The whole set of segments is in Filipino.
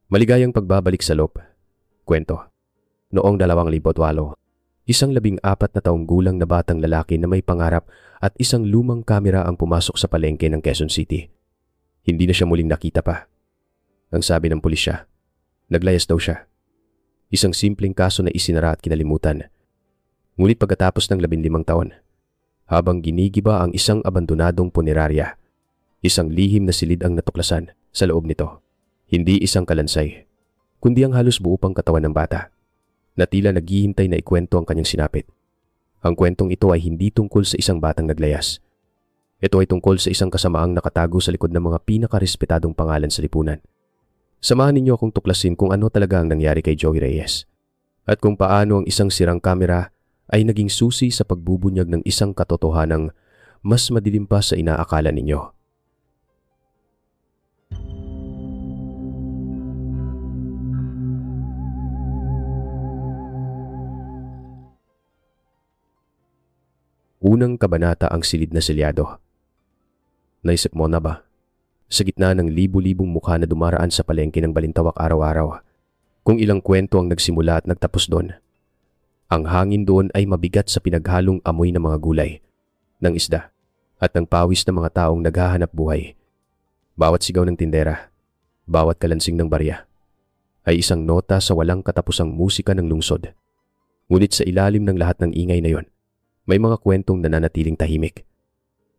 Maligayang pagbabalik sa loob. Kwento. Noong 2008, isang 14 na taong gulang na batang lalaki na may pangarap at isang lumang kamera ang pumasok sa palengke ng Quezon City. Hindi na siya muling nakita pa. Ang sabi ng pulisya, naglayas daw siya. Isang simpleng kaso na isinara at kinalimutan. Ngunit pagkatapos ng 15 taon, habang ginigiba ang isang abandonadong punerarya, isang lihim na silid ang natuklasan sa loob nito. Hindi isang kalansay, kundi ang halos buo pang katawan ng bata, na tila naghihintay na ikwento ang kanyang sinapit. Ang kwentong ito ay hindi tungkol sa isang batang naglayas. Ito ay tungkol sa isang kasamaang nakatago sa likod ng mga pinakarespetadong pangalan sa lipunan. Samahan ninyo akong tuklasin kung ano talaga ang nangyari kay Joey Reyes, at kung paano ang isang sirang kamera ay naging susi sa pagbubunyag ng isang katotohanang mas madilim pa sa inaakala ninyo. Unang kabanata, ang silid na selyado. Naisip mo na ba? Sa gitna ng libu-libong mukha na dumaraan sa palengke ng Balintawak araw-araw, kung ilang kwento ang nagsimula at nagtapos doon. Ang hangin doon ay mabigat sa pinaghalong amoy ng mga gulay, ng isda, at ng pawis ng mga taong naghahanap buhay. Bawat sigaw ng tindera, bawat kalansing ng barya, ay isang nota sa walang katapusang musika ng lungsod. Ngunit sa ilalim ng lahat ng ingay na yon, may mga kwentong nananatiling tahimik.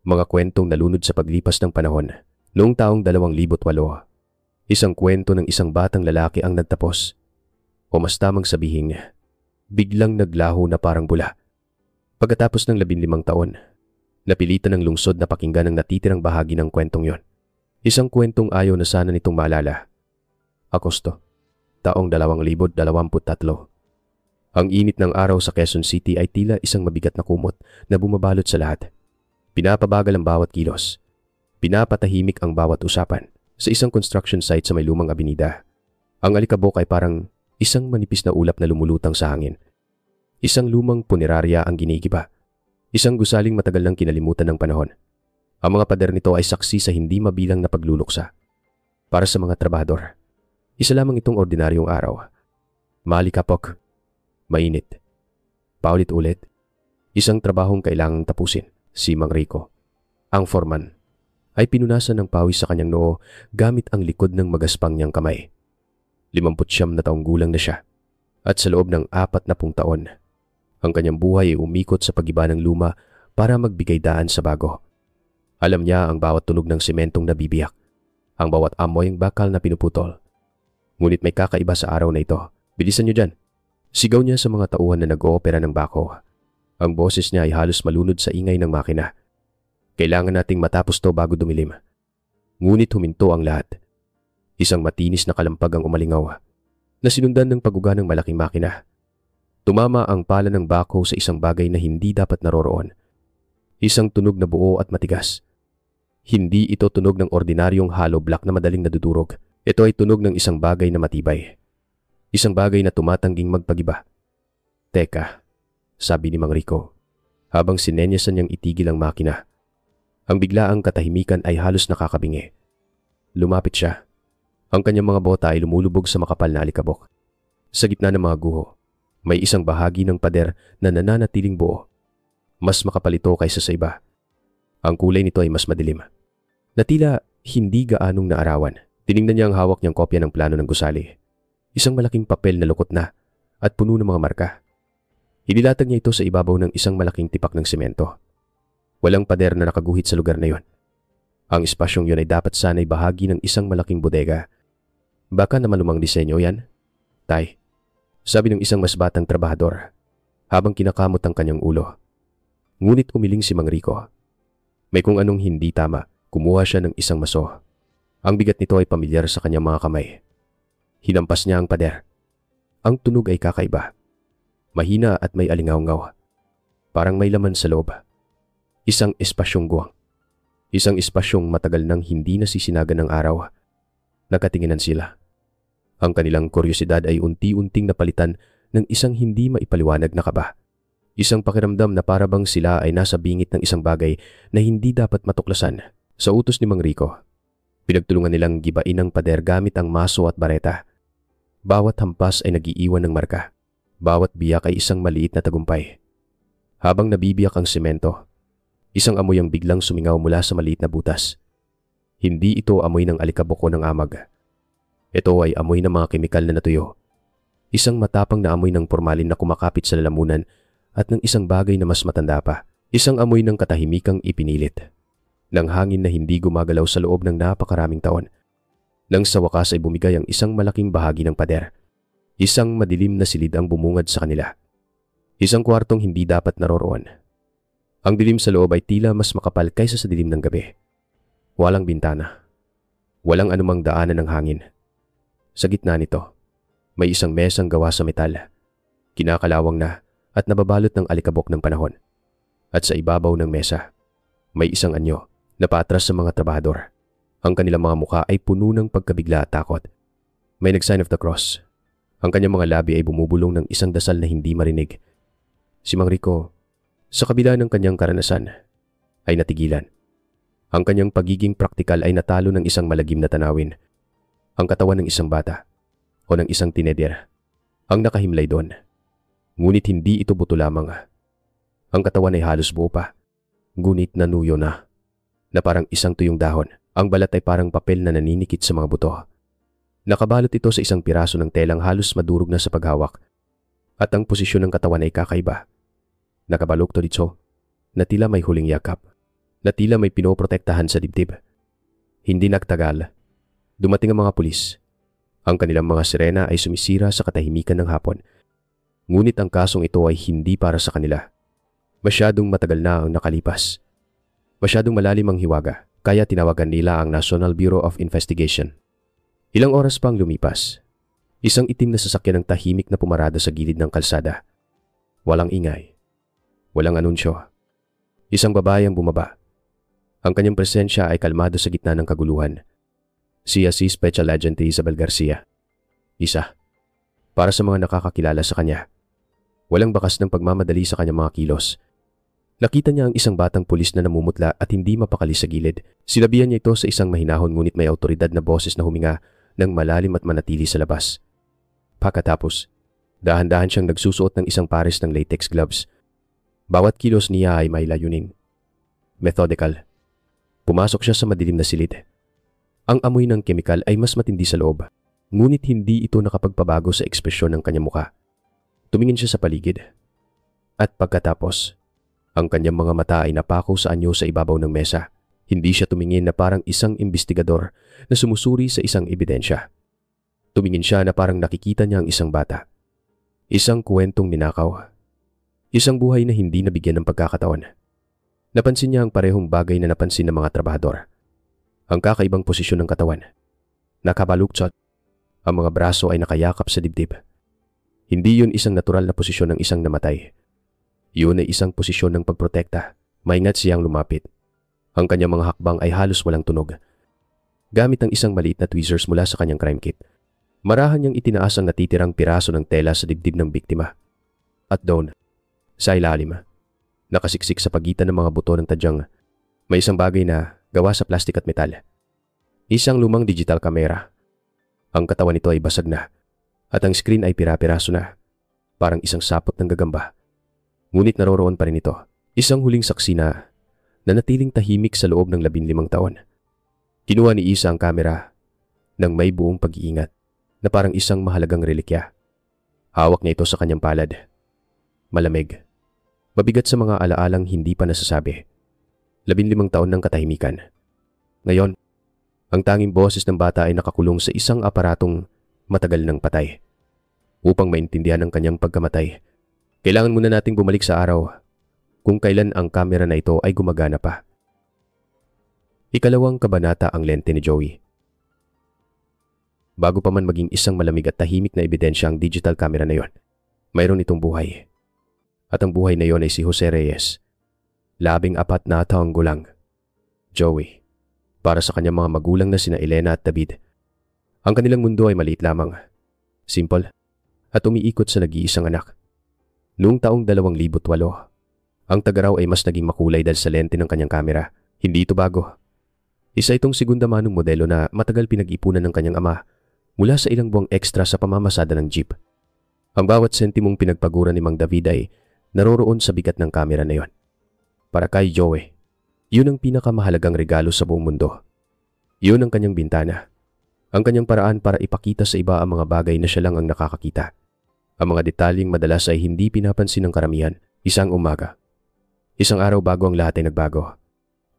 Mga kwentong nalunod sa paglipas ng panahon. Noong taong 2008, isang kwento ng isang batang lalaki ang nagtapos. O mas tamang sabihin, biglang naglaho na parang bula. Pagkatapos ng 15 taon, napilitan ng lungsod na pakinggan ang natitirang bahagi ng kwentong yon. Isang kwentong ayaw na sana nitong maalala. Agosto, taong 2023. Ang init ng araw sa Quezon City ay tila isang mabigat na kumot na bumabalot sa lahat. Pinapabagal ang bawat kilos. Pinapatahimik ang bawat usapan. Sa isang construction site sa may lumang abinida, ang alikabok ay parang isang manipis na ulap na lumulutang sa hangin. Isang lumang punerarya ang ginigiba. Isang gusaling matagal nang kinalimutan ng panahon. Ang mga pader nito ay saksi sa hindi mabilang na pagluluksa. Para sa mga trabahador, isa lamang itong ordinaryong araw. Malikapok. Mainit. Paulit-ulit. Isang trabahong kailangang tapusin. Si Mang Rico, ang foreman, ay pinunasan ng pawis sa kanyang noo gamit ang likod ng magaspang niyang kamay. 59 na taong gulang na siya, at sa loob ng 40 taon, ang kanyang buhay ay umikot sa pag-iba ng luma para magbigay daan sa bago. Alam niya ang bawat tunog ng sementong nabibiyak, ang bawat amoy ng bakal na pinuputol. Ngunit may kakaiba sa araw na ito. Bilisan niyo dyan! Sigaw niya sa mga tauhan na nag-oopera ng bako. Ang boses niya ay halos malunod sa ingay ng makina. Kailangan nating matapos to bago dumilim. Ngunit huminto ang lahat. Isang matinis na kalampag ang umalingaw, na sinundan ng paguga ng malaking makina. Tumama ang pala ng bako sa isang bagay na hindi dapat naroroon. Isang tunog na buo at matigas. Hindi ito tunog ng ordinaryong hollow block na madaling nadudurog. Ito ay tunog ng isang bagay na matibay. Isang bagay na tumatangging magpagiba. Teka, sabi ni Mang Rico, habang sinenyasan niyang itigil ang makina. Ang biglaang katahimikan ay halos nakakabingi. Lumapit siya. Ang kanyang mga bota ay lumulubog sa makapal na alikabok. Sa gitna ng mga guho, may isang bahagi ng pader na nananatiling buo. Mas makapal ito kaysa sa iba. Ang kulay nito ay mas madilim, na tila hindi gaanong naarawan. Tiningnan niya ang hawak niyang kopya ng plano ng gusali. Isang malaking papel na lukot na at puno ng mga marka. Inilatag niya ito sa ibabaw ng isang malaking tipak ng semento. Walang pader na nakaguhit sa lugar na yon. Ang espasyong yon ay dapat sana'y bahagi ng isang malaking bodega. Baka naman lumang disenyo yan, Tay, sabi ng isang mas batang trabahador habang kinakamot ang kanyang ulo. Ngunit umiling si Mang Rico. May kung anong hindi tama. Kumuha siya ng isang maso. Ang bigat nito ay pamilyar sa kanyang mga kamay. Hinampas niya ang pader. Ang tunog ay kakaiba. Mahina at may alingaw-ngaw. Parang may laman sa loob. Isang espasyong guwang. Isang espasyong matagal nang hindi nasisinagan ng araw. Nakatinginan sila. Ang kanilang kuryosidad ay unti-unting napalitan ng isang hindi maipaliwanag na kaba. Isang pakiramdam na parabang sila ay nasa bingit ng isang bagay na hindi dapat matuklasan. Sa utos ni Mang Rico, pinagtulungan nilang gibain ang pader gamit ang maso at bareta. Bawat hampas ay nagiiwan ng marka. Bawat biyak ay isang maliit na tagumpay. Habang nabibiyak ang semento, isang amoy ang biglang sumingaw mula sa maliit na butas. Hindi ito amoy ng alikabok o ng amag. Ito ay amoy ng mga kemikal na natuyo. Isang matapang na amoy ng formalin na kumakapit sa lalamunan at ng isang bagay na mas matanda pa. Isang amoy ng katahimikang ipinilit. Ng hangin na hindi gumagalaw sa loob ng napakaraming taon. Nang sa wakas ay bumigay ang isang malaking bahagi ng pader. Isang madilim na silid ang bumungad sa kanila. Isang kwartong hindi dapat naroroon. Ang dilim sa loob ay tila mas makapal kaysa sa dilim ng gabi. Walang bintana. Walang anumang daanan ng hangin. Sa gitna nito, may isang mesang gawa sa metal. Kinakalawang na at nababalot ng alikabok ng panahon. At sa ibabaw ng mesa, may isang anyo na paatras sa mga trabahador. Ang kanilang mga mukha ay puno ng pagkabigla at takot. May nag-sign of the cross. Ang kanyang mga labi ay bumubulong ng isang dasal na hindi marinig. Si Mang Rico, sa kabila ng kanyang karanasan, ay natigilan. Ang kanyang pagiging praktikal ay natalo ng isang malagim na tanawin. Ang katawan ng isang bata o ng isang teenager ang nakahimlay doon. Ngunit hindi ito buto lamang. Ang katawan ay halos buo pa, ngunit nanuyo na parang isang tuyong dahon. Ang balat ay parang papel na naninikit sa mga buto. Nakabalot ito sa isang piraso ng telang halos madurog na sa paghawak. At ang posisyon ng katawan ay kakaiba. Nakabalukto dito na tila may huling yakap, na tila may pinoprotektahan sa dibdib. Hindi nagtagal. Dumating ang mga pulis. Ang kanilang mga sirena ay sumisira sa katahimikan ng hapon. Ngunit ang kasong ito ay hindi para sa kanila. Masyadong matagal na ang nakalipas. Masyadong malalim ang hiwaga, kaya tinawagan nila ang National Bureau of Investigation. Ilang oras pang lumipas, isang itim na sasakyan ng tahimik na pumarada sa gilid ng kalsada. Walang ingay. Walang anunsyo. Isang babae ang bumaba. Ang kanyang presensya ay kalmado sa gitna ng kaguluhan. Siya si Special Agent Isabel Garcia. Isa. Para sa mga nakakakilala sa kanya. Walang bakas ng pagmamadali sa kanyang mga kilos. Nakita niya ang isang batang pulis na namumutla at hindi mapakali sa gilid. Sinabihan niya ito sa isang mahinahon ngunit may awtoridad na boses na huminga ng malalim at manatili sa labas. Pagkatapos, dahan-dahan siyang nagsusuot ng isang pares ng latex gloves. Bawat kilos niya ay may layunin. Methodical. Pumasok siya sa madilim na silid. Ang amoy ng kemikal ay mas matindi sa loob, ngunit hindi ito nakapagpabago sa ekspresyon ng kanyang muka. Tumingin siya sa paligid. At pagkatapos, ang kanyang mga mata ay napako sa anyo sa ibabaw ng mesa. Hindi siya tumingin na parang isang investigador na sumusuri sa isang ebidensya. Tumingin siya na parang nakikita niya ang isang bata. Isang kwentong ninakaw. Isang buhay na hindi nabigyan ng pagkakataon. Napansin niya ang parehong bagay na napansin ng mga trabahador. Ang kakaibang posisyon ng katawan. Nakabaluktot. Ang mga braso ay nakayakap sa dibdib. Hindi yun isang natural na posisyon ng isang namatay. Yun ay isang posisyon ng pagprotekta. Maingat siyang lumapit. Ang kanyang mga hakbang ay halos walang tunog. Gamit ang isang maliit na tweezers mula sa kanyang crime kit, marahan niyang itinaas ang natitirang piraso ng tela sa dibdib ng biktima. At doon, sa ilalim, nakasiksik sa pagitan ng mga buto ng tadyang, may isang bagay na gawa sa plastik at metal. Isang lumang digital camera. Ang katawan nito ay basag na, at ang screen ay pira-piraso na, parang isang sapot ng gagamba. Ngunit naroroon pa rin ito, isang huling saksi na nanatiling tahimik sa loob ng 15 taon. Kinuha ni Isa ang kamera ng may buong pag-iingat na parang isang mahalagang relikya. Hawak niya ito sa kanyang palad. Malamig. Mabigat sa mga alaalang hindi pa nasasabi. 15 taon ng katahimikan. Ngayon, ang tanging boses ng bata ay nakakulong sa isang aparatong matagal ng patay. Upang maintindihan ang kanyang pagkamatay, kailangan muna nating bumalik sa araw kung kailan ang kamera na ito ay gumagana pa. Ikalawang kabanata ang lente ni Joey. Bago pa man maging isang malamig at tahimik na ebidensya ang digital camera na yon, mayroon itong buhay. At ang buhay na yon ay si Jose Reyes. 14 na taong gulang. Joey, para sa kanyang mga magulang na sina Elena at David. Ang kanilang mundo ay maliit lamang, simple, at umiikot sa nag-iisang anak. Noong taong 2008, ang tagaraw ay mas naging makulay dahil sa lente ng kanyang kamera. Hindi ito bago. Isa itong segunda manong modelo na matagal pinag-ipunan ng kanyang ama, mula sa ilang buwang ekstra sa pamamasada ng jeep. Ang bawat sentimong pinagpaguran ni Mang David ay naroroon sa bigat ng kamera na yon. Para kay Joey, yun ang pinakamahalagang regalo sa buong mundo. Yun ang kanyang bintana. Ang kanyang paraan para ipakita sa iba ang mga bagay na siya lang ang nakakakita. Ang mga detalyeng madalas ay hindi pinapansin ng karamihan. Isang umaga. Isang araw bago ang lahat ay nagbago.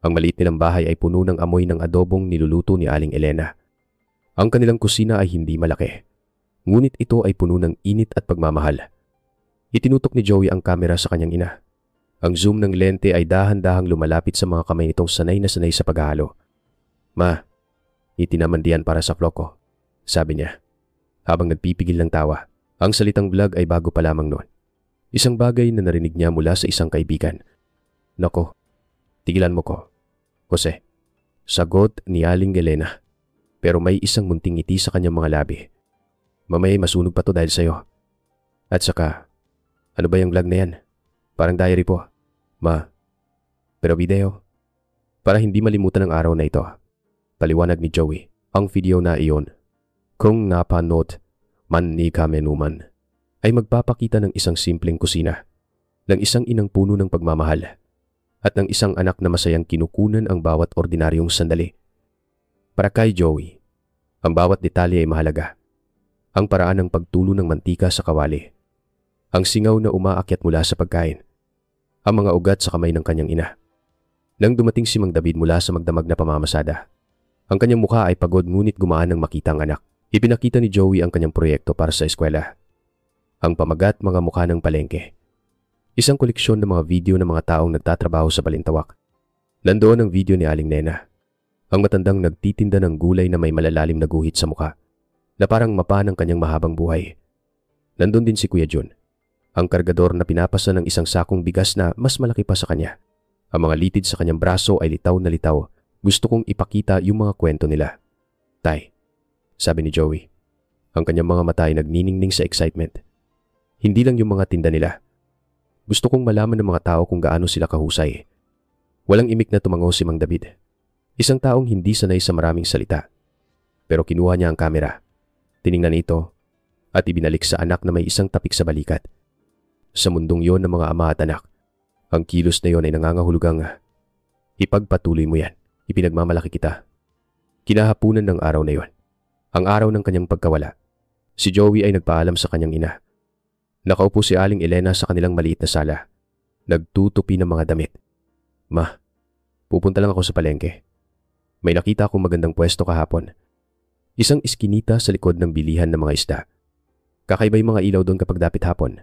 Ang maliit nilang bahay ay puno ng amoy ng adobong niluluto ni Aling Elena. Ang kanilang kusina ay hindi malaki. Ngunit ito ay puno ng init at pagmamahal. Itinutok ni Joey ang kamera sa kanyang ina. Ang zoom ng lente ay dahan-dahang lumalapit sa mga kamay nitong sanay na sanay sa paghahalo. "Ma, itinamandiyan para sa vlog ko," sabi niya. Habang nagpipigil ng tawa, ang salitang vlog ay bago pa lamang noon. Isang bagay na narinig niya mula sa isang kaibigan. "Nako, tigilan mo ko, Jose," sagot ni Aling Elena. Pero may isang munting ngiti sa kanyang mga labi. "Mamaya masunog pa to dahil sa'yo. At saka, ano ba yung vlog na yan? Parang diary po, Ma. Pero video. Para hindi malimutan ang araw na ito," paliwanag ni Joey. "Ang video na iyon, kung napanood man ni kamenuman, ay magpapakita ng isang simpleng kusina, ng isang inang puno ng pagmamahal, at ng isang anak na masayang kinukunan ang bawat ordinaryong sandali." Para kay Joey, ang bawat detalye ay mahalaga. Ang paraan ng pagtulo ng mantika sa kawali, ang singaw na umaakyat mula sa pagkain, ang mga ugat sa kamay ng kanyang ina. Nang dumating si Mang David mula sa magdamag na pamamasada, ang kanyang mukha ay pagod ngunit gumaan nang makita ang anak. Ipinakita ni Joey ang kanyang proyekto para sa eskwela. Ang pamagat mga mukha ng palengke. Isang koleksyon ng mga video ng mga taong nagtatrabaho sa Balintawak. Nandoon ang video ni Aling Nena, ang matandang nagtitinda ng gulay na may malalalim na guhit sa mukha, na parang mapa ng kanyang mahabang buhay. Nandun din si Kuya Jun, ang kargador na pinapasa ng isang sakong bigas na mas malaki pa sa kanya. Ang mga litid sa kanyang braso ay litaw na litaw. Gusto kong ipakita yung mga kwento nila. "Tay," sabi ni Joey. Ang kanyang mga mata ay nagniningning sa excitement. "Hindi lang yung mga tinda nila. Gusto kong malaman ng mga tao kung gaano sila kahusay." Walang imik na tumango si Mang David. Isang taong hindi sanay sa maraming salita. Pero kinuha niya ang kamera. Tiningnan ito at ibinalik sa anak na may isang tapik sa balikat. Sa mundong yon ng mga ama at anak, ang kilos na yon ay nangangahulugang, "Ipagpatuloy mo yan. Ipinagmamalaki kita." Kinahapunan ng araw na yon, ang araw ng kanyang pagkawala, si Joey ay nagpaalam sa kanyang ina. Nakaupo si Aling Elena sa kanilang maliit na sala. Nagtutupi ng mga damit. "Ma, pupunta lang ako sa palengke. May nakita akong magandang pwesto kahapon. Isang iskinita sa likod ng bilihan ng mga isda. Kakaiba yung mga ilaw doon kapag dapit hapon.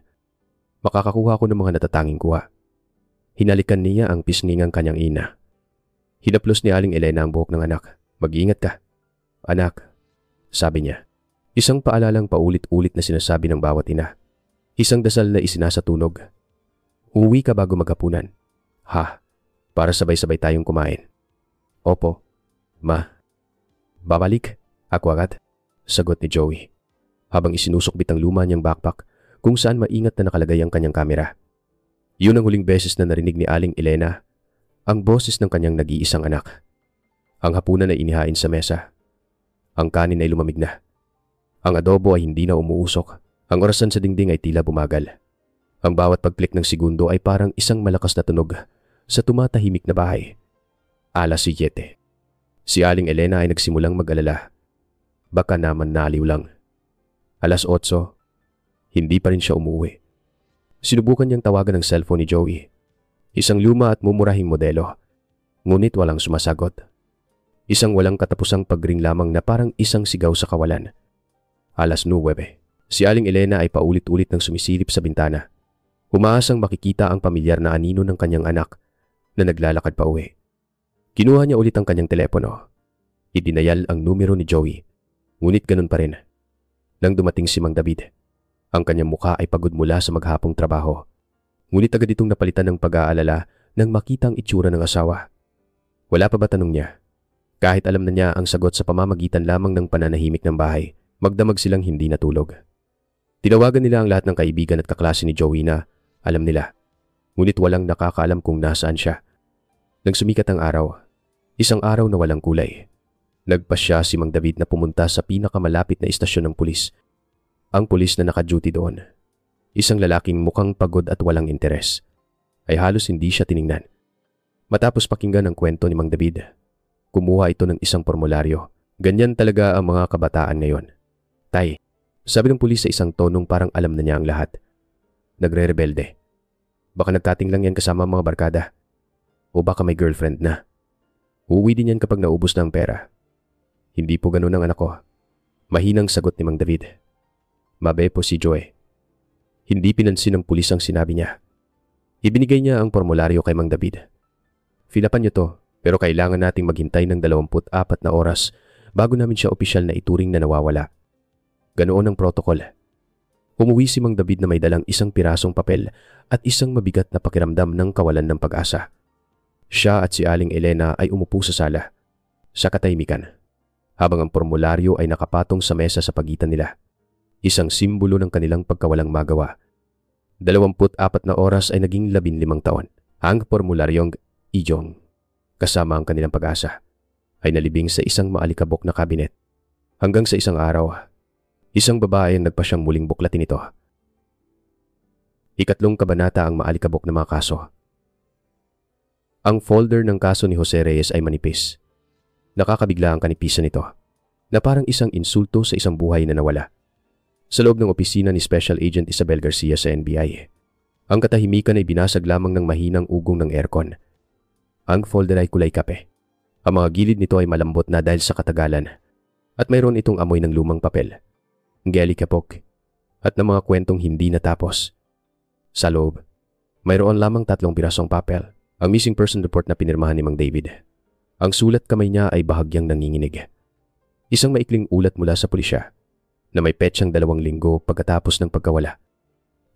Makakakuha ko ng mga natatanging kuha." Hinalikan niya ang pisngingang kanyang ina. Hinaplos ni Aling Elena ang buhok ng anak. "Mag-iingat ka, anak," sabi niya. Isang paalalang paulit-ulit na sinasabi ng bawat ina. Isang dasal na isinasatunog. "Uwi ka bago maghapunan, ha? Para sabay-sabay tayong kumain." "Opo, Ma." "Babalik ako agad," sagot ni Joey, habang isinusukbit ang luma niyang backpack kung saan maingat na nakalagay ang kanyang kamera. Yun ang huling beses na narinig ni Aling Elena ang boses ng kanyang nag-iisang anak. Ang hapunan ay inihain sa mesa. Ang kanin ay lumamig na. Ang adobo ay hindi na umuusok. Ang orasan sa dingding ay tila bumagal. Ang bawat pagklik ng segundo ay parang isang malakas na tunog sa tumatahimik na bahay. Alas 7. Si Aling Elena ay nagsimulang mag-alala. Baka naman naliw lang. Alas 8. Hindi pa rin siya umuwi. Sinubukan niyang tawagan ng cellphone ni Joey. Isang luma at mumurahing modelo. Ngunit walang sumasagot. Isang walang katapusang pagring lamang na parang isang sigaw sa kawalan. Alas 9. Si Aling Elena ay paulit-ulit nang sumisilip sa bintana. Umaasang makikita ang pamilyar na anino ng kanyang anak na naglalakad pa uwi. Kinuha niya ulit ang kanyang telepono. Idinayal ang numero ni Joey. Ngunit ganun pa rin. Nang dumating si Mang David, ang kanyang mukha ay pagod mula sa maghapong trabaho. Ngunit agad itong napalitan ng pag-aalala nang makita ang itsura ng asawa. Wala pa ba, tanong niya? Kahit alam na niya ang sagot sa pamamagitan lamang ng pananahimik ng bahay, magdamag silang hindi natulog. Tinawagan nila ang lahat ng kaibigan at kaklase ni Joey na alam nila. Ngunit walang nakakaalam kung nasaan siya. Nang sumikat ang araw, isang araw na walang kulay, Nagpasya si Mang David na pumunta sa pinakamalapit na istasyon ng pulis. Ang pulis na naka-duty doon, isang lalaking mukhang pagod at walang interes, ay halos hindi siya tiningnan. Matapos pakinggan ang kwento ni Mang David, kumuha ito ng isang formularyo. Ganyan talaga ang mga kabataan ngayon. Tay, sabi ng pulis sa isang tonong parang alam na niya ang lahat. Nagre-rebelde. Baka nagtating lang yan kasama ang mga barkada. O baka may girlfriend na. Uuwi din yan kapag naubos na ang pera. Hindi po ganun ang anak ko. Mahinang sagot ni Mang David. Mabe po si Joy. Hindi pinansin ng pulis ang sinabi niya. Ibinigay niya ang formularyo kay Mang David. Filapan niyo to, pero kailangan nating maghintay ng 24 na oras bago namin siya opisyal na ituring na nawawala. Ganoon ang protokol. Umuwi si Mang David na may dalang isang pirasong papel at isang mabigat na pakiramdam ng kawalan ng pag-asa. Siya at si Aling Elena ay umupo sa sala, sa katahimikan, habang ang formularyo ay nakapatong sa mesa sa pagitan nila. Isang simbolo ng kanilang pagkawalang magawa. 24 na oras ay naging 15 taon. Ang formularyong Ijong, kasama ang kanilang pag-asa, ay nalibing sa isang maalikabok na kabinet. Hanggang sa isang araw, isang babae ang nagpasyang muling buklatin ito. Ikatlong kabanata ang maalikabok na mga kaso. Ang folder ng kaso ni Jose Reyes ay manipis. Nakakabigla ang kanipisan nito, na parang isang insulto sa isang buhay na nawala. Sa loob ng opisina ni Special Agent Isabel Garcia sa NBI, ang katahimikan ay binasag lamang ng mahinang ugong ng aircon. Ang folder ay kulay kape. Ang mga gilid nito ay malambot na dahil sa katagalan, at mayroon itong amoy ng lumang papel, gelikapok, at ng mga kwentong hindi natapos. Sa loob, mayroon lamang 3 pirasong papel, ang missing person report na pinirmahan ni Mang David. Ang sulat kamay niya ay bahagyang nanginginig. Isang maikling ulat mula sa pulisya na may petsang 2 linggo pagkatapos ng pagkawala,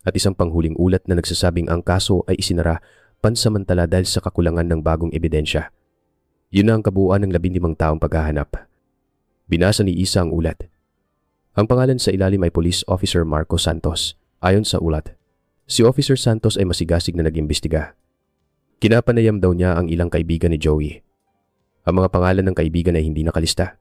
at isang panghuling ulat na nagsasabing ang kaso ay isinara pansamantala dahil sa kakulangan ng bagong ebidensya. Yun na ang kabuuan ng 15 taong paghahanap. Binasa ni Isa ang ulat. Ang pangalan sa ilalim ay Police Officer Marco Santos. Ayon sa ulat, si Officer Santos ay masigasig na nag-imbestiga. Kinapanayam daw niya ang ilang kaibigan ni Joey. Ang mga pangalan ng kaibigan ay hindi nakalista.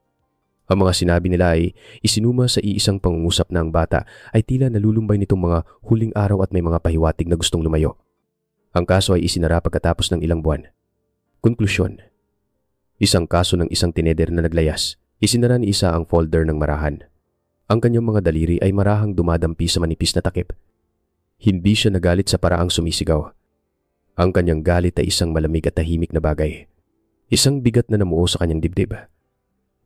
Ang mga sinabi nila ay isinuma sa iisang pangungusap na ang bata ay tila nalulumbay nitong mga huling araw at may mga pahiwatig na gustong lumayo. Ang kaso ay isinara pagkatapos ng ilang buwan. Konklusyon. Isang kaso ng isang tineder na naglayas. Isinara ni Isa ang folder ng marahan. Ang kanyang mga daliri ay marahang dumadampi sa manipis na takip. Hindi siya nagalit sa paraang sumisigaw. Ang kanyang galit ay isang malamig at tahimik na bagay. Isang bigat na namuo sa kanyang dibdib.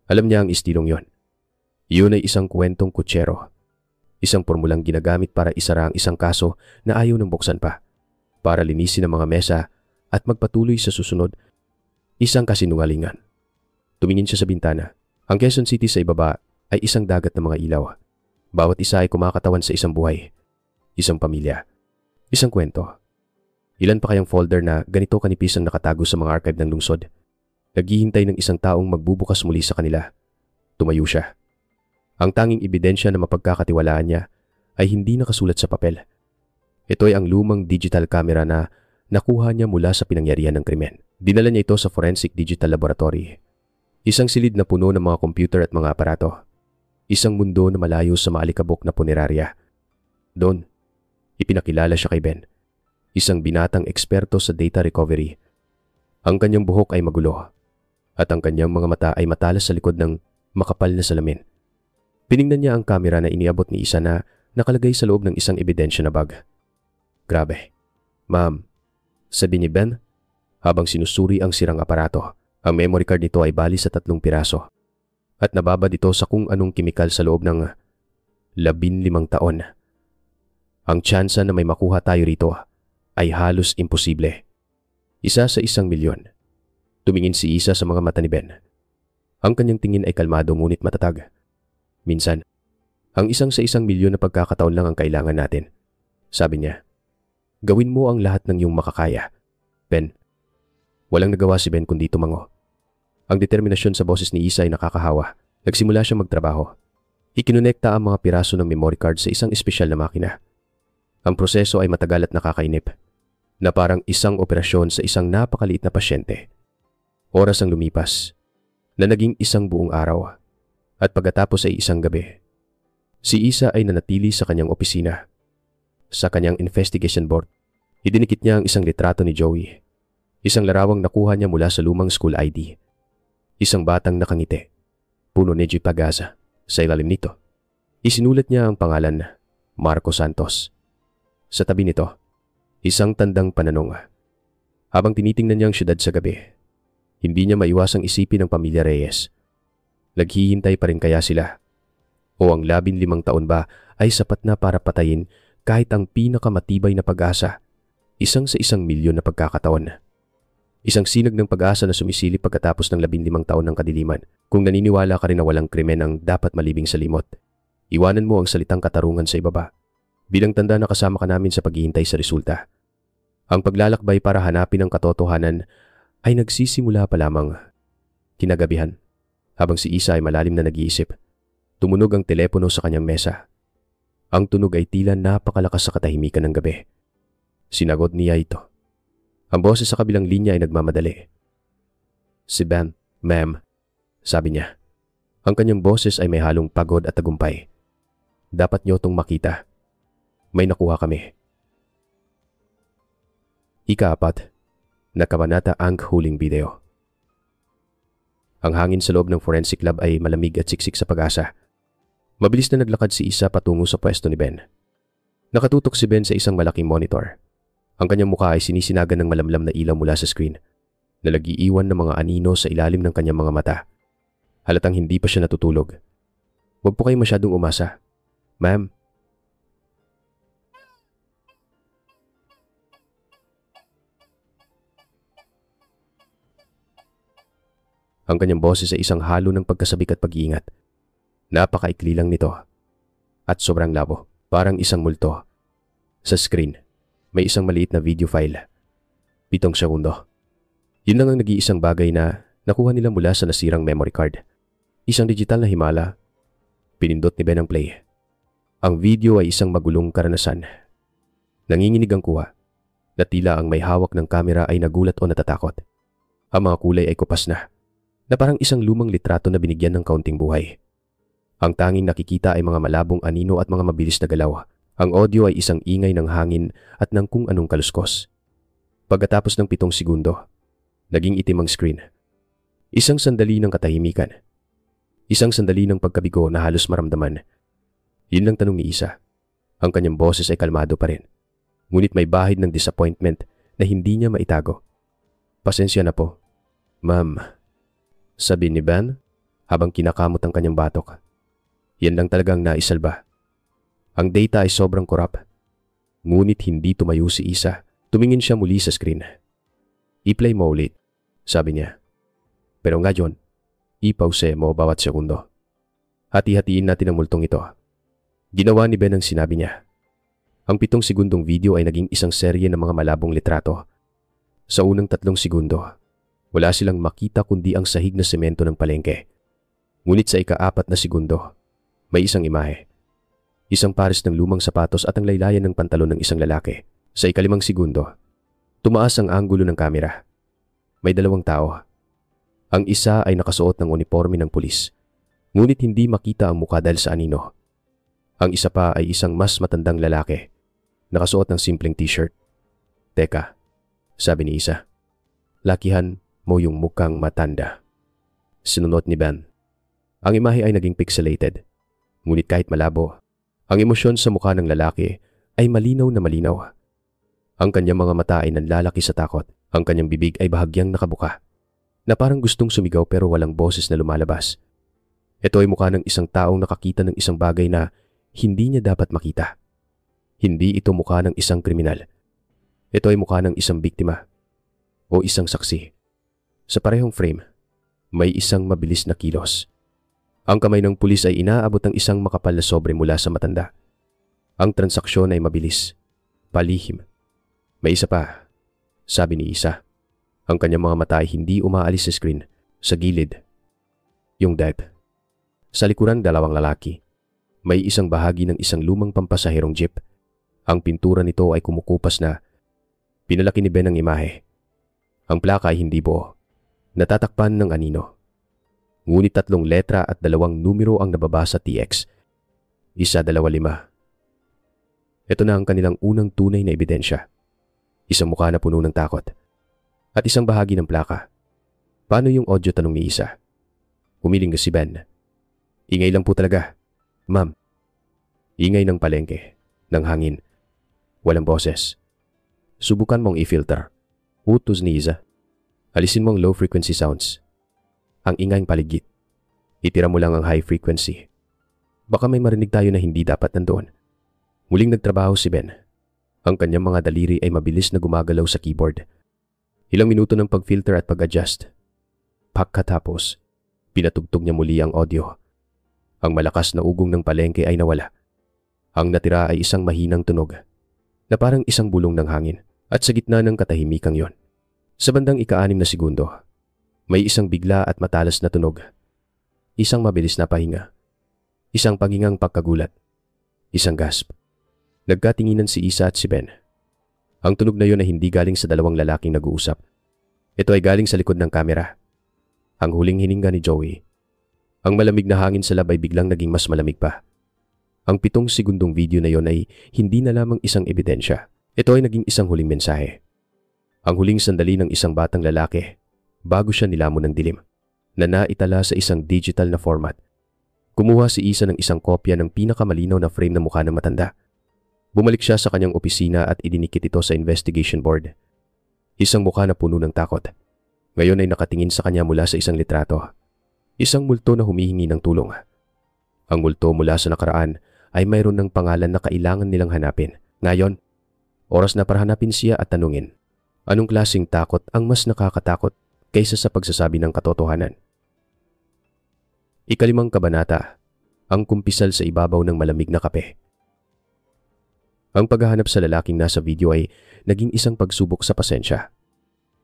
Alam niya ang istilong yon. Yun ay isang kwentong kutsero. Isang formulang ginagamit para isara ang isang kaso na ayaw ng buksan pa. Para linisin ang mga mesa at magpatuloy sa susunod. Isang kasinungalingan. Tumingin siya sa bintana. Ang Quezon City sa ibaba ay isang dagat ng mga ilaw. Bawat isa ay kumakatawan sa isang buhay. Isang pamilya. Isang kwento. Ilan pa kayang folder na ganito kanipis ang nakatago sa mga archive ng lungsod? Naghihintay ng isang taong magbubukas muli sa kanila. Tumayo siya. Ang tanging ebidensya na mapagkakatiwalaan niya ay hindi nakasulat sa papel. Ito ay ang lumang digital camera na nakuha niya mula sa pinangyarihan ng krimen. Dinala niya ito sa Forensic Digital Laboratory. Isang silid na puno ng mga computer at mga aparato. Isang mundo na malayo sa maalikabok na punerarya. Doon, ipinakilala siya kay Ben. Isang binatang eksperto sa data recovery. Ang kanyang buhok ay magulo at ang kanyang mga mata ay matalas sa likod ng makapal na salamin. Piningnan niya ang kamera na iniabot ni Isa na nakalagay sa loob ng isang ebidensya na bag. Grabe. Ma'am, sabi ni Ben habang sinusuri ang sirang aparato. Ang memory card nito ay bali sa 3 piraso at nababad ito sa kung anong kimikal sa loob ng 15 taon. Ang tsansa na may makuha tayo rito ay halos imposible. 1 sa 1,000,000. Tumingin si Isa sa mga mata ni Ben. Ang kanyang tingin ay kalmado ngunit matatag. Minsan, ang 1 sa 1,000,000 na pagkakataon lang ang kailangan natin. Sabi niya, gawin mo ang lahat ng iyong makakaya, Ben. Walang nagawa si Ben kundi tumango. Ang determinasyon sa boses ni Isa ay nakakahawa. Nagsimula siyang magtrabaho. Ikinonekta ang mga piraso ng memory card sa isang espesyal na makina. Ang proseso ay matagal at nakakainip, na parang isang operasyon sa isang napakaliit na pasyente. Oras ang lumipas, na naging isang buong araw at pagkatapos ay isang gabi. Si Isa ay nanatili sa kanyang opisina. Sa kanyang investigation board, idinikit niya ang isang litrato ni Joey. Isang larawang nakuha niya mula sa lumang school ID. Isang batang nakangiti, puno ni G. Pagaza. Sa ilalim nito, isinulat niya ang pangalan Marco Santos. Sa tabi nito, isang tandang pananong. Habang tinitingnan niya ang syudad sa gabi, hindi niya maiwasang isipin ang pamilya Reyes. Naghihintay pa rin kaya sila? O ang 15 taon ba ay sapat na para patayin kahit ang pinakamatibay na pag-asa, isang sa 1,000,000 na pagkakataon? Isang sinag ng pag-asa na sumisilip pagkatapos ng 15 taon ng kadiliman. Kung naniniwala ka rin na walang krimen ang dapat malibing sa limot, iwanan mo ang salitang katarungan sa ibaba. Bilang tanda na kasama ka namin sa paghihintay sa resulta. Ang paglalakbay para hanapin ang katotohanan ay nagsisimula pa lamang. Kinagabihan, habang si Isa ay malalim na nag-iisip, tumunog ang telepono sa kanyang mesa. Ang tunog ay tila napakalakas sa katahimikan ng gabi. Sinagot niya ito. Ang boses sa kabilang linya ay nagmamadali. "Si Ben, ma'am," sabi niya. Ang kanyang boses ay may halong pagod at tagumpay. "Dapat niyo itong makita. May nakuha kami." Ika-4, nakabanata ang huling video. Ang hangin sa loob ng forensic lab ay malamig at siksik sa pag-asa. Mabilis na naglakad si Isa patungo sa pwesto ni Ben. Nakatutok si Ben sa isang malaking monitor. Ang kanyang mukha ay sinisinagan ng malamlam na ilaw mula sa screen na nag-iiwan ng mga anino sa ilalim ng kanyang mga mata. Halatang hindi pa siya natutulog. "Huwag po kayo masyadong umasa, ma'am." Ang kanyang boses ay isang halo ng pagkasabik at pag-iingat. Napakaikli lang nito at sobrang labo, parang isang multo. Sa screen, may isang maliit na video file. 7 segundo. Yun lang ang nag-iisang bagay na nakuha nila mula sa nasirang memory card. Isang digital na himala. Pinindot ni Ben ang play. Ang video ay isang magulong karanasan. Nanginginig ang kuha na tila ang may hawak ng kamera ay nagulat o natatakot. Ang mga kulay ay kupas na parang isang lumang litrato na binigyan ng kaunting buhay. Ang tanging nakikita ay mga malabong anino at mga mabilis na galaw. Ang audio ay isang ingay ng hangin at ng kung anong kaluskos. Pagkatapos ng 7 segundo, naging itim ang screen. Isang sandali ng katahimikan. Isang sandali ng pagkabigo na halos maramdaman. Yun lang tanong ni Isa. Ang kanyang boses ay kalmado pa rin. Ngunit may bahid ng disappointment na hindi niya maitago. "Pasensya na po, ma'am," sabi ni Ben habang kinakamot ang kanyang batok. Yan lang talagang naisalba. Ang data ay sobrang korap. Ngunit hindi tumayo si Isa. Tumingin siya muli sa screen. "I-play mo ulit," sabi niya. "Pero ngayon, i-pause mo bawat segundo. Hati-hatiin natin ang multong ito." Ginawa ni Ben ang sinabi niya. Ang 7 segundong video ay naging isang serye ng mga malabong litrato. Sa unang 3 segundo, wala silang makita kundi ang sahig na semento ng palengke. Ngunit sa ika-4 na segundo, may isang imahe. Isang pares ng lumang sapatos at ang laylayan ng pantalon ng isang lalaki. Sa ika-5 segundo, tumaas ang anggulo ng kamera. May 2 tao. Ang isa ay nakasuot ng uniforme ng pulis, ngunit hindi makita ang mukha dahil sa anino. Ang isa pa ay isang mas matandang lalaki, nakasuot ng simpleng t-shirt. "Teka," sabi ni Isa. "Lakihan mo yung mukhang matanda." Sinunod ni Ben. Ang imahe ay naging pixelated, ngunit kahit malabo, ang emosyon sa mukha ng lalaki ay malinaw na malinaw. Ang kanyang mga mata ay nanlalaki sa takot. Ang kanyang bibig ay bahagyang nakabuka, na parang gustong sumigaw pero walang boses na lumalabas. Ito ay mukha ng isang taong nakakita ng isang bagay na hindi niya dapat makita. Hindi ito mukha ng isang kriminal. Ito ay mukha ng isang biktima o isang saksi. Sa parehong frame, may isang mabilis na kilos. Ang kamay ng pulis ay inaabot ng isang makapal na sobre mula sa matanda. Ang transaksyon ay mabilis, palihim. "May isa pa," sabi ni Isa. Ang kanyang mga mata ay hindi umaalis sa screen. Sa gilid, yung deck. Sa likuran, 2 lalaki. May isang bahagi ng isang lumang pampasaherong jeep. Ang pintura nito ay kumukupas na. Pinalaki ni Ben ang imahe. Ang plaka ay hindi buo. Natatakpan ng anino. Ngunit 3 letra at 2 numero ang nababasa TX. 125. Ito na ang kanilang unang tunay na ebidensya. Isang mukha na puno ng takot. At isang bahagi ng plaka. Paano yung audio, tanong ni Isa? Humiling na si Ben. Ingay lang po talaga, ma'am. Ingay ng palengke, ng hangin. Walang boses. Subukan mong i-filter. Utos ni Isa. Alisin mo ang low frequency sounds. Ang ingayng paligid. Itira mo lang ang high frequency. Baka may marinig tayo na hindi dapat nandoon. Muling nagtrabaho si Ben. Ang kanyang mga daliri ay mabilis na gumagalaw sa keyboard. Ilang minuto ng pag-filter at pag-adjust. Pagkatapos, pinatugtog niya muli ang audio. Ang malakas na ugong ng palengke ay nawala. Ang natira ay isang mahinang tunog na parang isang bulong ng hangin. At sa gitna ng katahimikang yon, sa bandang ika-6 na segundo, may isang bigla at matalas na tunog. Isang mabilis na pahinga. Isang paghingang pagkagulat. Isang gasp. Nagkatinginan si Isa at si Ben. Ang tunog na yon ay hindi galing sa dalawang lalaking nag-uusap. Ito ay galing sa likod ng kamera. Ang huling hininga ni Joey. Ang malamig na hangin sa lab ay biglang naging mas malamig pa. Ang 7 segundong video na yon ay hindi na lamang isang ebidensya. Ito ay naging isang huling mensahe. Ang huling sandali ng isang batang lalaki bago siya nilamon ng dilim na naitala sa isang digital na format. Kumuha si Isa ng isang kopya ng pinakamalinaw na frame na mukha ng matanda. Bumalik siya sa kanyang opisina at idinikit ito sa investigation board. Isang mukha na puno ng takot. Ngayon ay nakatingin sa kanya mula sa isang litrato. Isang multo na humihingi ng tulong. Ang multo mula sa nakaraan ay mayroon ng pangalan na kailangan nilang hanapin. Ngayon, oras na para hanapin siya at tanungin, anong klaseng takot ang mas nakakatakot kaysa sa pagsasabi ng katotohanan? 5 kabanata, ang kumpisal sa ibabaw ng malamig na kape. Ang paghahanap sa lalaking nasa video ay naging isang pagsubok sa pasensya.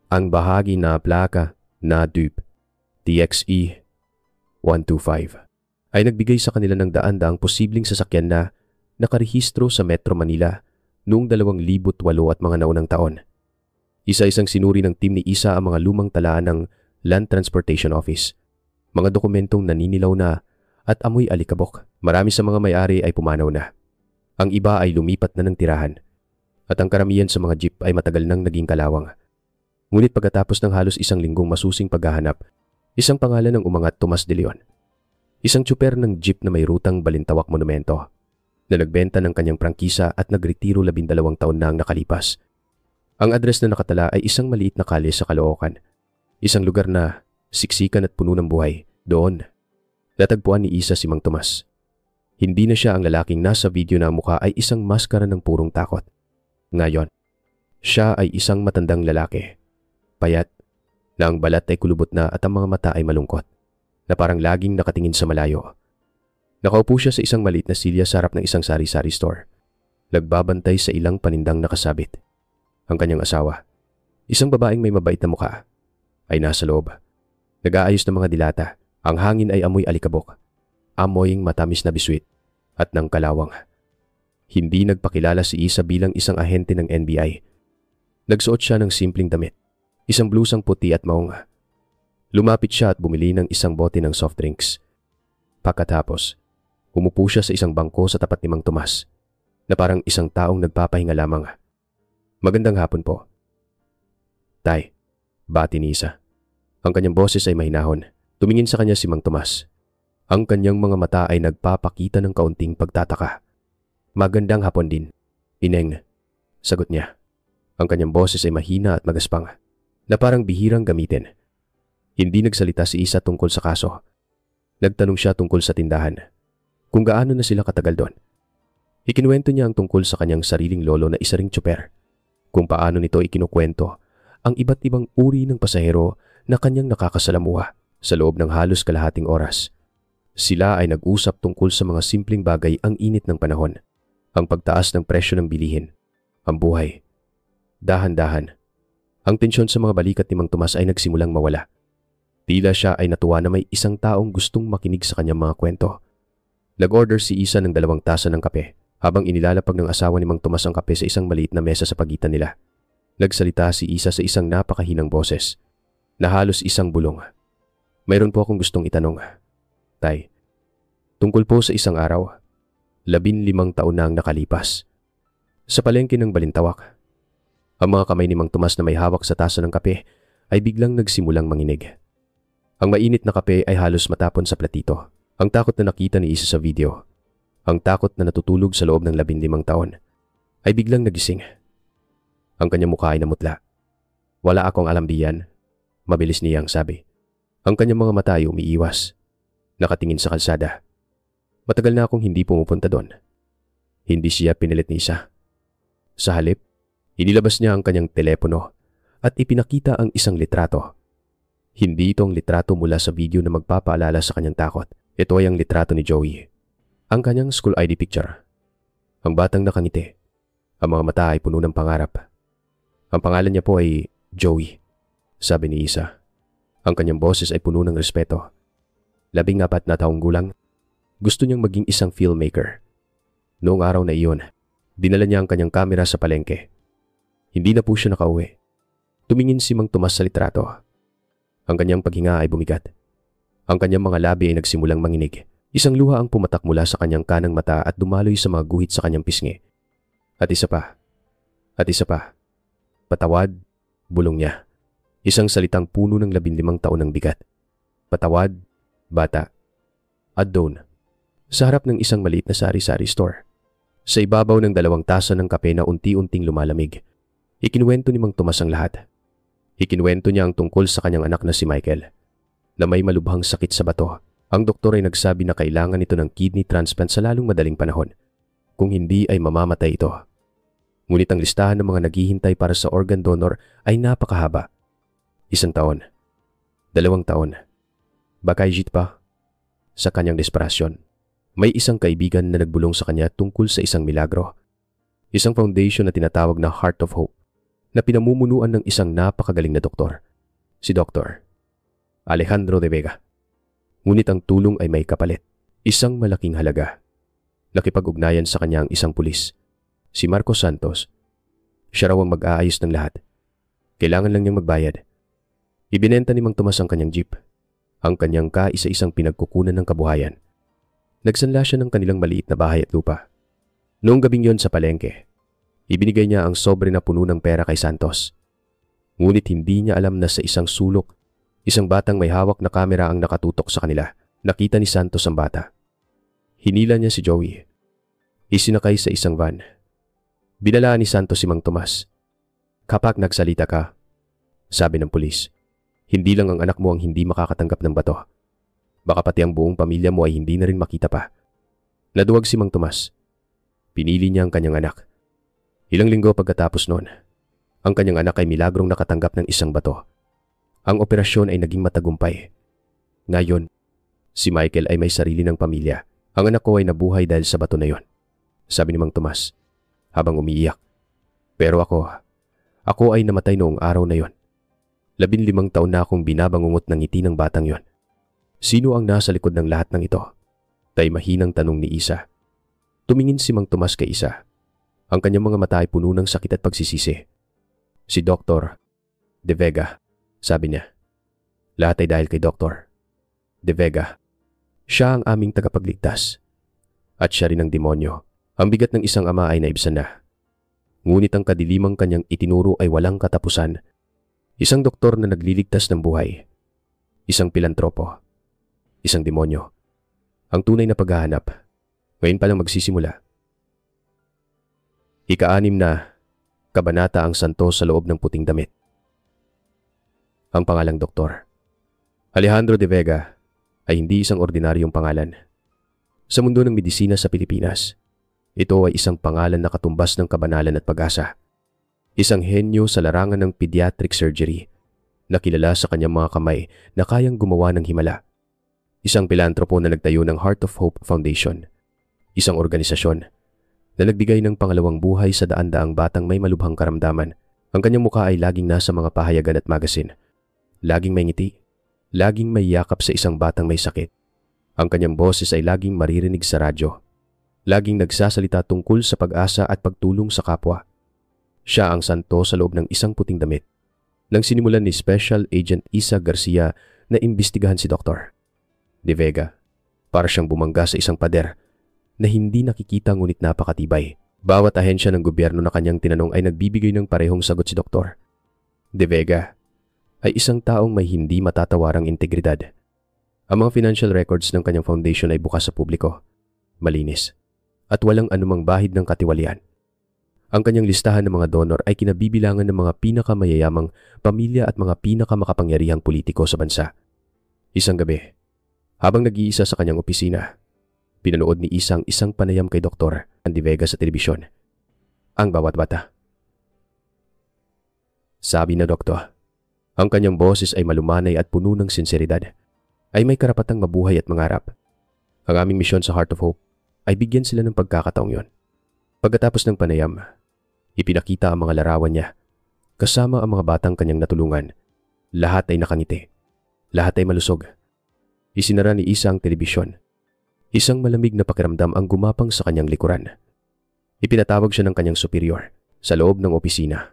Ang bahagi na plaka na dupe TXE 125 ay nagbigay sa kanila ng daan-daang posibleng sasakyan na nakarehistro sa Metro Manila noong 2008 at mga naunang taon. Isa-isang sinuri ng team ni Isa ang mga lumang talaan ng Land Transportation Office, mga dokumentong naninilaw na at amoy alikabok. Marami sa mga may-ari ay pumanaw na. Ang iba ay lumipat na ng tirahan at ang karamihan sa mga jeep ay matagal nang naging kalawang. Ngunit pagkatapos ng halos 1 linggong masusing paghahanap, isang pangalan ang umangat: Tomas De Leon. Isang tsuper ng jeep na may rutang Balintawak Monumento na nagbenta ng kanyang prangkisa at nagretiro 12 taon na ang nakalipas. Ang address na nakatala ay isang maliit na kalye sa Caloocan, isang lugar na siksikan at puno ng buhay. Doon, natagpuan ni Isa si Mang Tomas. Hindi na siya ang lalaking nasa video na ang mukha ay isang maskara ng purong takot. Ngayon, siya ay isang matandang lalaki, payat, na ang balat ay kulubot na at ang mga mata ay malungkot, na parang laging nakatingin sa malayo. Nakaupo siya sa isang maliit na silya sa harap ng isang sari-sari store, nagbabantay sa ilang panindang nakasabit. Ang kanyang asawa, isang babaeng may mabait na mukha, ay nasa loob. Nag-aayos ng mga dilata. Ang hangin ay amoy alikabok, amoying matamis na biswit at ng kalawang. Hindi nagpakilala si Isa bilang isang ahente ng NBI. Nagsuot siya ng simpleng damit, isang blusang puti at maong. Lumapit siya at bumili ng isang bote ng soft drinks. Pagkatapos, umupo siya sa isang bangko sa tapat ni Mang Tomas na parang isang taong nagpapahinga lamang. Magandang hapon po. Tay, bati ni Isa. Ang kanyang boses ay mahinahon. Tumingin sa kanya si Mang Tomas. Ang kanyang mga mata ay nagpapakita ng kaunting pagtataka. Magandang hapon din, Ineng, sagot niya. Ang kanyang boses ay mahina at magaspang, na parang bihirang gamitin. Hindi nagsalita si Isa tungkol sa kaso. Nagtanong siya tungkol sa tindahan, kung gaano na sila katagal doon. Ikinuwento niya ang tungkol sa kanyang sariling lolo na isa ring tsuper, kung paano nito ikinukwento ang iba't ibang uri ng pasahero na kanyang nakakasalamuha sa loob ng halos kalahating oras. Sila ay nag-usap tungkol sa mga simpleng bagay: ang init ng panahon, ang pagtaas ng presyo ng bilihin, ang buhay. Dahan-dahan, ang tensyon sa mga balikat ni Mang Tomas ay nagsimulang mawala. Tila siya ay natuwa na may isang taong gustong makinig sa kanyang mga kwento. Nag-order si Isa ng 2 tasa ng kape habang inilalapag ng asawa ni Mang Tomas ang kape sa isang maliit na mesa sa pagitan nila. Nagsalita si Isa sa isang napakahinang boses na halos isang bulong. Mayroon po akong gustong itanong, Tay. Tungkol po sa isang araw, 15 taon na ang nakalipas. Sa palengke ng Balintawak, ang mga kamay ni Mang Tomas na may hawak sa tasa ng kape ay biglang nagsimulang manginig. Ang mainit na kape ay halos matapon sa platito. Ang takot na nakita ni Isa sa video, ang takot na natutulog sa loob ng 15 taon, ay biglang nagising. Ang kanyang mukha ay namutla. Wala akong alam diyan, mabilis niyang sabi. Ang kanyang mga mata ay umiiwas, nakatingin sa kalsada. Matagal na akong hindi pumupunta doon. Hindi siya pinilit ni Isa. Sa halip, inilabas niya ang kanyang telepono at ipinakita ang isang litrato. Hindi ito ang litrato mula sa video na magpapaalala sa kanyang takot. Ito ay ang litrato ni Joey. Ang kanyang school ID picture. Ang batang nakangiti. Ang mga mata ay puno ng pangarap. Ang pangalan niya po ay Joey, sabi ni Isa. Ang kanyang boses ay puno ng respeto. 14 na taong gulang, gusto niyang maging isang filmmaker. Noong araw na iyon, dinala niya ang kanyang kamera sa palengke. Hindi na po siya nakauwi. Tumingin si Mang Tomas sa litrato. Ang kanyang paghinga ay bumigat. Ang kanyang mga labi ay nagsimulang manginig. Isang luha ang pumatak mula sa kanyang kanang mata at dumaloy sa mga guhit sa kanyang pisngi. At isa pa. At isa pa. Patawad, bulong niya. Isang salitang puno ng 15 taon ng bigat. Patawad, bata. At doon, sa harap ng isang maliit na sari-sari store, sa ibabaw ng 2 tasa ng kape na unti-unting lumalamig, ikinuwento ni Mang Tomas ang lahat. Ikinuwento niya ang tungkol sa kanyang anak na si Michael, na may malubhang sakit sa bato. Ang doktor ay nagsabi na kailangan ito ng kidney transplant sa lalong madaling panahon. Kung hindi ay mamamatay ito. Ngunit ang listahan ng mga naghihintay para sa organ donor ay napakahaba. 1 taon, 2 taon, baka higit pa. Sa kanyang desperasyon, may isang kaibigan na nagbulong sa kanya tungkol sa isang milagro. Isang foundation na tinatawag na Heart of Hope na pinamumunuan ng isang napakagaling na doktor, si Dr. Alejandro de Vega. Ngunit ang tulong ay may kapalit, isang malaking halaga. Nakipag-ugnayan sa kanya ang isang pulis, si Marcos Santos. Siya raw ang mag-aayos ng lahat. Kailangan lang niyang magbayad. Ibinenta ni Mang Tomas ang kanyang jeep, ang kanyang kaisa-isang pinagkukunan ng kabuhayan. Nagsanla siya ng kanilang maliit na bahay at lupa. Noong gabing yon sa palengke, ibinigay niya ang sobre na puno ng pera kay Santos. Ngunit hindi niya alam na sa isang sulok, isang batang may hawak na kamera ang nakatutok sa kanila. Nakita ni Santos ang bata. Hinila niya si Joey. Isinakay sa isang van. Binalaan ni Santos si Mang Tomas. Kapag nagsalita ka, sabi ng pulis, hindi lang ang anak mo ang hindi makakatanggap ng bato. Baka pati ang buong pamilya mo ay hindi na rin makita pa. Naduwag si Mang Tomas. Pinili niya ang kanyang anak. Ilang linggo pagkatapos noon, ang kanyang anak ay milagrong nakatanggap ng isang bato. Ang operasyon ay naging matagumpay. Ngayon, si Michael ay may sarili ng pamilya. Ang anak ko ay nabuhay dahil sa bato na yon, sabi ni Mang Tomas habang umiiyak. Pero ako ay namatay noong araw na yon. 15 taon na akong binabangungot ng ngiti ng batang yon. Sino ang nasa likod ng lahat ng ito? Tay mahinang tanong ni Isa. Tumingin si Mang Tomas kay Isa. Ang kanyang mga mata ay puno ng sakit at pagsisisi. Si Dr. De Vega, sabi niya. Lahat ay dahil kay Dr. De Vega. Siya ang aming tagapagligtas. At siya rin ang demonyo. Ang bigat ng isang ama ay naibsan na. Ngunit ang kadilimang kanyang itinuro ay walang katapusan. Isang doktor na nagliligtas ng buhay. Isang pilantropo. Isang demonyo. Ang tunay na paghahanap, ngayon pa lang magsisimula. Ika-6 na, kabanata ang santos sa loob ng puting damit. Ang pangalang doktor, Alejandro de Vega, ay hindi isang ordinaryong pangalan. Sa mundo ng medisina sa Pilipinas, ito ay isang pangalan na katumbas ng kabanalan at pag-asa. Isang henyo sa larangan ng pediatric surgery na kilala sa kanyang mga kamay na kayang gumawa ng himala. Isang pilantropo na nagtayo ng Heart of Hope Foundation. Isang organisasyon na nagbigay ng pangalawang buhay sa daan-daang batang may malubhang karamdaman. Ang kanyang mukha ay laging nasa mga pahayagan at magasin. Laging may ngiti. Laging may yakap sa isang batang may sakit. Ang kanyang boses ay laging maririnig sa radyo. Laging nagsasalita tungkol sa pag-asa at pagtulong sa kapwa. Siya ang santo sa loob ng isang puting damit. Nang sinimulan ni Special Agent Isa Garcia na imbestigahan si Doktor. De Vega, para siyang bumangga sa isang pader na hindi nakikita ngunit napakatibay. Bawat ahensya ng gobyerno na kanyang tinanong ay nagbibigay ng parehong sagot si Doktor. De Vega ay isang taong may hindi matatawarang integridad. Ang mga financial records ng kanyang foundation ay bukas sa publiko, malinis, at walang anumang bahid ng katiwalian. Ang kanyang listahan ng mga donor ay kinabibilangan ng mga pinakamayayamang pamilya at mga pinakamakapangyarihang politiko sa bansa. Isang gabi, habang nag-iisa sa kanyang opisina, pinanood ni Isa ang isang panayam kay Dr. De Vega sa telebisyon. Ang bawat bata. Sabi na Doktor, ang kanyang boses ay malumanay at puno ng sinseridad, ay may karapatang mabuhay at mangarap. Ang aming misyon sa Heart of Hope ay bigyan sila ng pagkakataong yon. Pagkatapos ng panayam, ipinakita ang mga larawan niya, kasama ang mga batang kanyang natulungan. Lahat ay nakangiti. Lahat ay malusog. Isinara ni Isa ang telebisyon. Isang malamig na pakiramdam ang gumapang sa kanyang likuran. Ipinatawag siya ng kanyang superior sa loob ng opisina.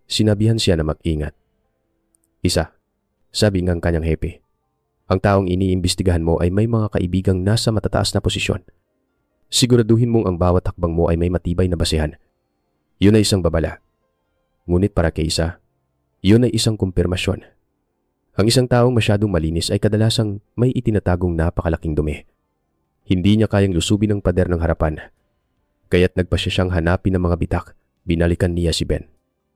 Sinabihan siya na mag-ingat. Isa, sabi ng kanyang hepe, ang taong iniimbestigahan mo ay may mga kaibigang nasa matataas na posisyon. Siguraduhin mong ang bawat hakbang mo ay may matibay na basehan. Yun ay isang babala. Ngunit para kay Isa, yun ay isang kumpirmasyon. Ang isang taong masyadong malinis ay kadalasang may itinatagong napakalaking dumi. Hindi niya kayang lusubin ang pader ng harapan. Kaya't nagpasya siyang hanapin ng mga bitak. Binalikan niya si Ben,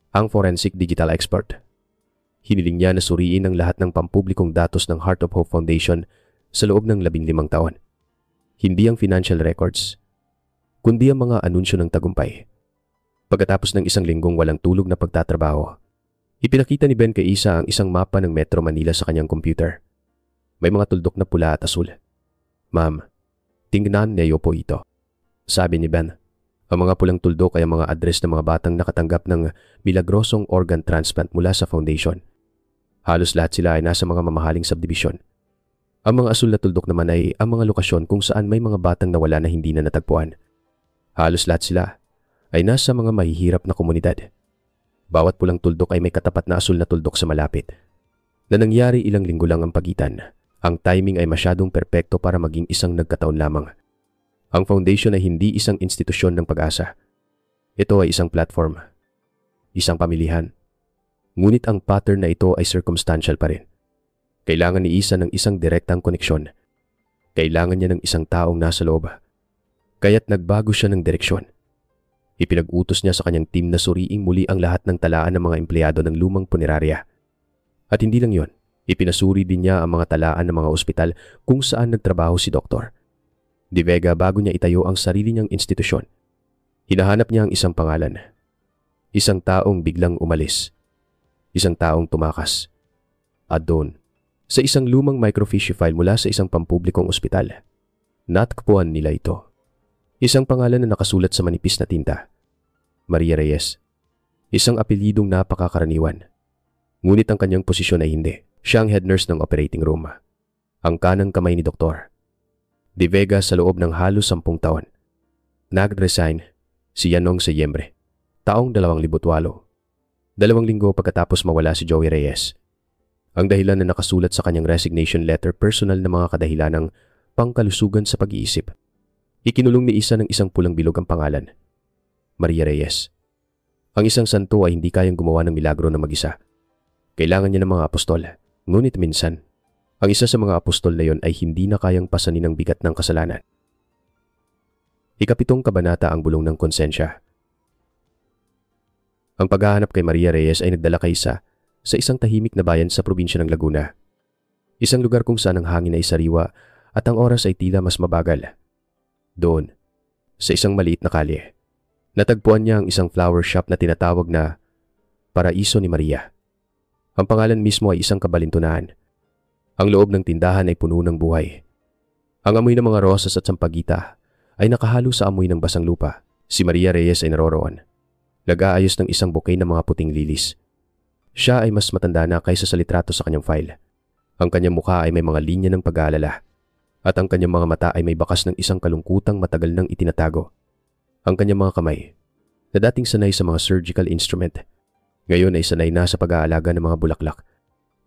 ang forensic digital expert. Hiniling niya na suriin ang lahat ng pampublikong datos ng Heart of Hope Foundation sa loob ng 15 taon. Hindi ang financial records, kundi ang mga anunsyo ng tagumpay. Pagkatapos ng isang linggong walang tulog na pagtatrabaho, ipinakita ni Ben kay Isa ang isang mapa ng Metro Manila sa kanyang computer. May mga tuldok na pula at asul. Ma'am, tingnan niyo po ito, sabi ni Ben. Ang mga pulang tuldok ay ang mga address ng mga batang nakatanggap ng milagrosong organ transplant mula sa foundation. Halos lahat sila ay nasa mga mamahaling subdivision. Ang mga asul na tuldok naman ay ang mga lokasyon kung saan may mga batang nawala na hindi na natagpuan. Halos lahat sila ay nasa mga mahihirap na komunidad. Bawat pulang tuldok ay may katapat na asul na tuldok sa malapit. Na nangyari ilang linggo lang ang pagitan. Ang timing ay masyadong perpekto para maging isang nagkataon lamang. Ang foundation ay hindi isang institusyon ng pag-asa. Ito ay isang platform, isang pamilihan. Ngunit ang pattern na ito ay circumstantial pa rin. Kailangan ni Isa ng isang direktang koneksyon. Kailangan niya ng isang taong nasa loob. Kaya't nagbago siya ng direksyon. Ipinag-utos niya sa kanyang team na suriing muli ang lahat ng talaan ng mga empleyado ng lumang punerarya. At hindi lang yon, ipinasuri din niya ang mga talaan ng mga ospital kung saan nagtrabaho si Doktor. De Vega bago niya itayo ang sarili niyang institusyon. Hinahanap niya ang isang pangalan. Isang taong biglang umalis. Isang taong tumakas. At doon, sa isang lumang microfiche file mula sa isang pampublikong ospital, natakpuan nila ito. Isang pangalan na nakasulat sa manipis na tinta. Maria Reyes. Isang apelyidong napakakaraniwan. Ngunit ang kanyang posisyon ay hindi. Siya ang head nurse ng operating room. Ang kanang kamay ni Doktor. De Vega sa loob ng halos 10 taon. Nag-resign siya noong Setyembre, taong 2008. 2 linggo pagkatapos mawala si Joey Reyes. Ang dahilan na nakasulat sa kanyang resignation letter personal na mga kadahilanang pangkalusugan sa pag-iisip. Ikinulong ni Isa ng isang pulang bilog ang pangalan. Maria Reyes. Ang isang santo ay hindi kayang gumawa ng milagro na mag-isa. Kailangan niya ng mga apostol. Ngunit minsan, ang isa sa mga apostol na yon ay hindi na kayang pasanin ang bigat ng kasalanan. Ikapitong kabanata ang bulong ng konsensya. Ang paghahanap kay Maria Reyes ay nagdala kay Isa sa isang tahimik na bayan sa probinsya ng Laguna. Isang lugar kung saan ang hangin ay sariwa at ang oras ay tila mas mabagal. Doon, sa isang maliit na kalye, natagpuan niya ang isang flower shop na tinatawag na Paraiso ni Maria. Ang pangalan mismo ay isang kabalintunaan. Ang loob ng tindahan ay puno ng buhay. Ang amoy ng mga rosas at sampagita ay nakahalo sa amoy ng basang lupa. Si Maria Reyes ay naroroon. Nag-aayos ng isang bouquet ng mga puting lilis. Siya ay mas matanda na kaysa sa litrato sa kanyang file. Ang kanyang mukha ay may mga linya ng pag-aalala. At ang kanyang mga mata ay may bakas ng isang kalungkutang matagal nang itinatago. Ang kanyang mga kamay, na dating sanay sa mga surgical instrument, ngayon ay sanay na sa pag-aalaga ng mga bulaklak.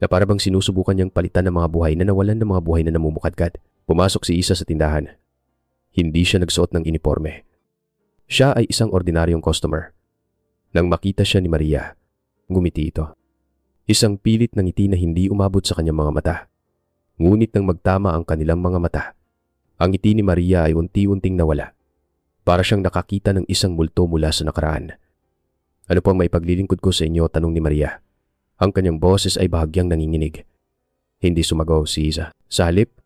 na para bang sinusubukan niyang palitan ng mga buhay na nawalan ng mga buhay na namumukadkad. Pumasok si Isa sa tindahan. Hindi siya nagsuot ng uniforme. Siya ay isang ordinaryong customer. Nang makita siya ni Maria, ngumiti ito. Isang pilit ng ngiti na hindi umabot sa kanyang mga mata. Ngunit nang magtama ang kanilang mga mata, ang ngiti ni Maria ay unti-unting nawala. Para siyang nakakita ng isang multo mula sa nakaraan. Ano po ang maipaglilingkod ko sa inyo? Tanong ni Maria. Ang kanyang boses ay bahagyang nanginginig. Hindi sumagot si Isa. Sa halip,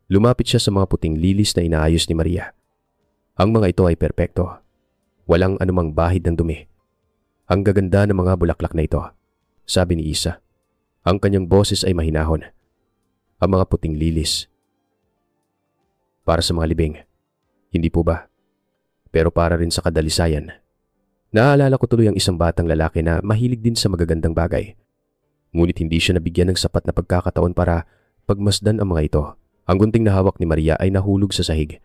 lumapit siya sa mga puting lilis na inaayos ni Maria. Ang mga ito ay perpekto. Walang anumang bahid ng dumi. Ang gaganda ng mga bulaklak na ito, sabi ni Isa. Ang kanyang boses ay mahinahon. Ang mga puting lilis. Para sa mga libing. Hindi po ba? Pero para rin sa kadalisayan. Naaalala ko tuloy ang isang batang lalaki na mahilig din sa magagandang bagay. Ngunit hindi siya nabigyan ng sapat na pagkakataon para pagmasdan ang mga ito. Ang gunting na hawak ni Maria ay nahulog sa sahig.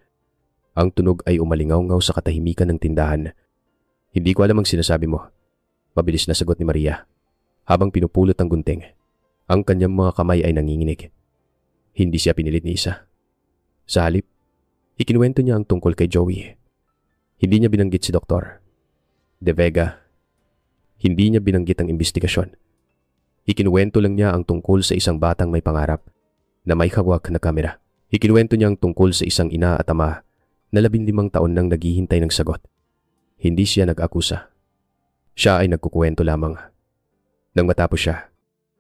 Ang tunog ay umalingaw-ngaw sa katahimikan ng tindahan. Hindi ko alam ang sinasabi mo. Mabilis na sagot ni Maria. Habang pinupulot ang gunting, ang kanyang mga kamay ay nanginginig. Hindi siya pinilit ni Isa. Sa halip, ikinuwento niya ang tungkol kay Joey. Hindi niya binanggit si Dr. De Vega. Hindi niya binanggit ang imbestigasyon. Ikinuwento lang niya ang tungkol sa isang batang may pangarap na may hawak na kamera. Ikinuwento niya ang tungkol sa isang ina at ama na 15 taon nang naghihintay ng sagot. Hindi siya nag-akusa. Siya ay nagkukuwento lamang. Nang matapos siya,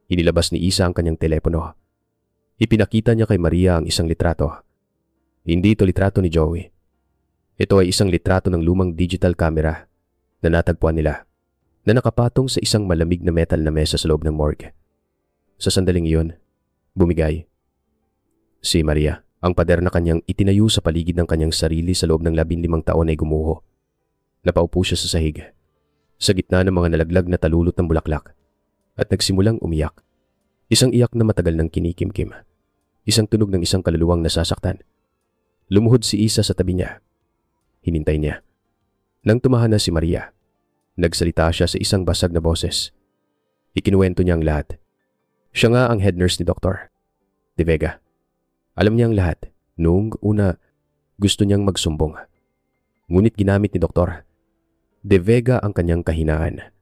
inilabas ni Isa ang kanyang telepono. Ipinakita niya kay Maria ang isang litrato. Hindi ito litrato ni Joey. Ito ay isang litrato ng lumang digital camera na natagpuan nila na nakapatong sa isang malamig na metal na mesa sa loob ng morgue. Sa sandaling iyon, bumigay si Maria. Ang pader na kanyang itinayo sa paligid ng kanyang sarili sa loob ng 15 taon ay gumuho. Napaupo siya sa sahig, sa gitna ng mga nalaglag na talulot ng bulaklak, at nagsimulang umiyak. Isang iyak na matagal ng kinikimkim. Isang tunog ng isang kaluluwang nasasaktan. Lumuhod si Isa sa tabi niya. Hinintay niya. Nang tumahan na si Maria, nagsalita siya sa isang basag na boses. Ikinuwento niya ang lahat. Siya nga ang head nurse ni Dr. De Vega. Alam niya ang lahat. Noong una, gusto niyang magsumbong. Ngunit ginamit ni Dr. De Vega ang kanyang kahinaan.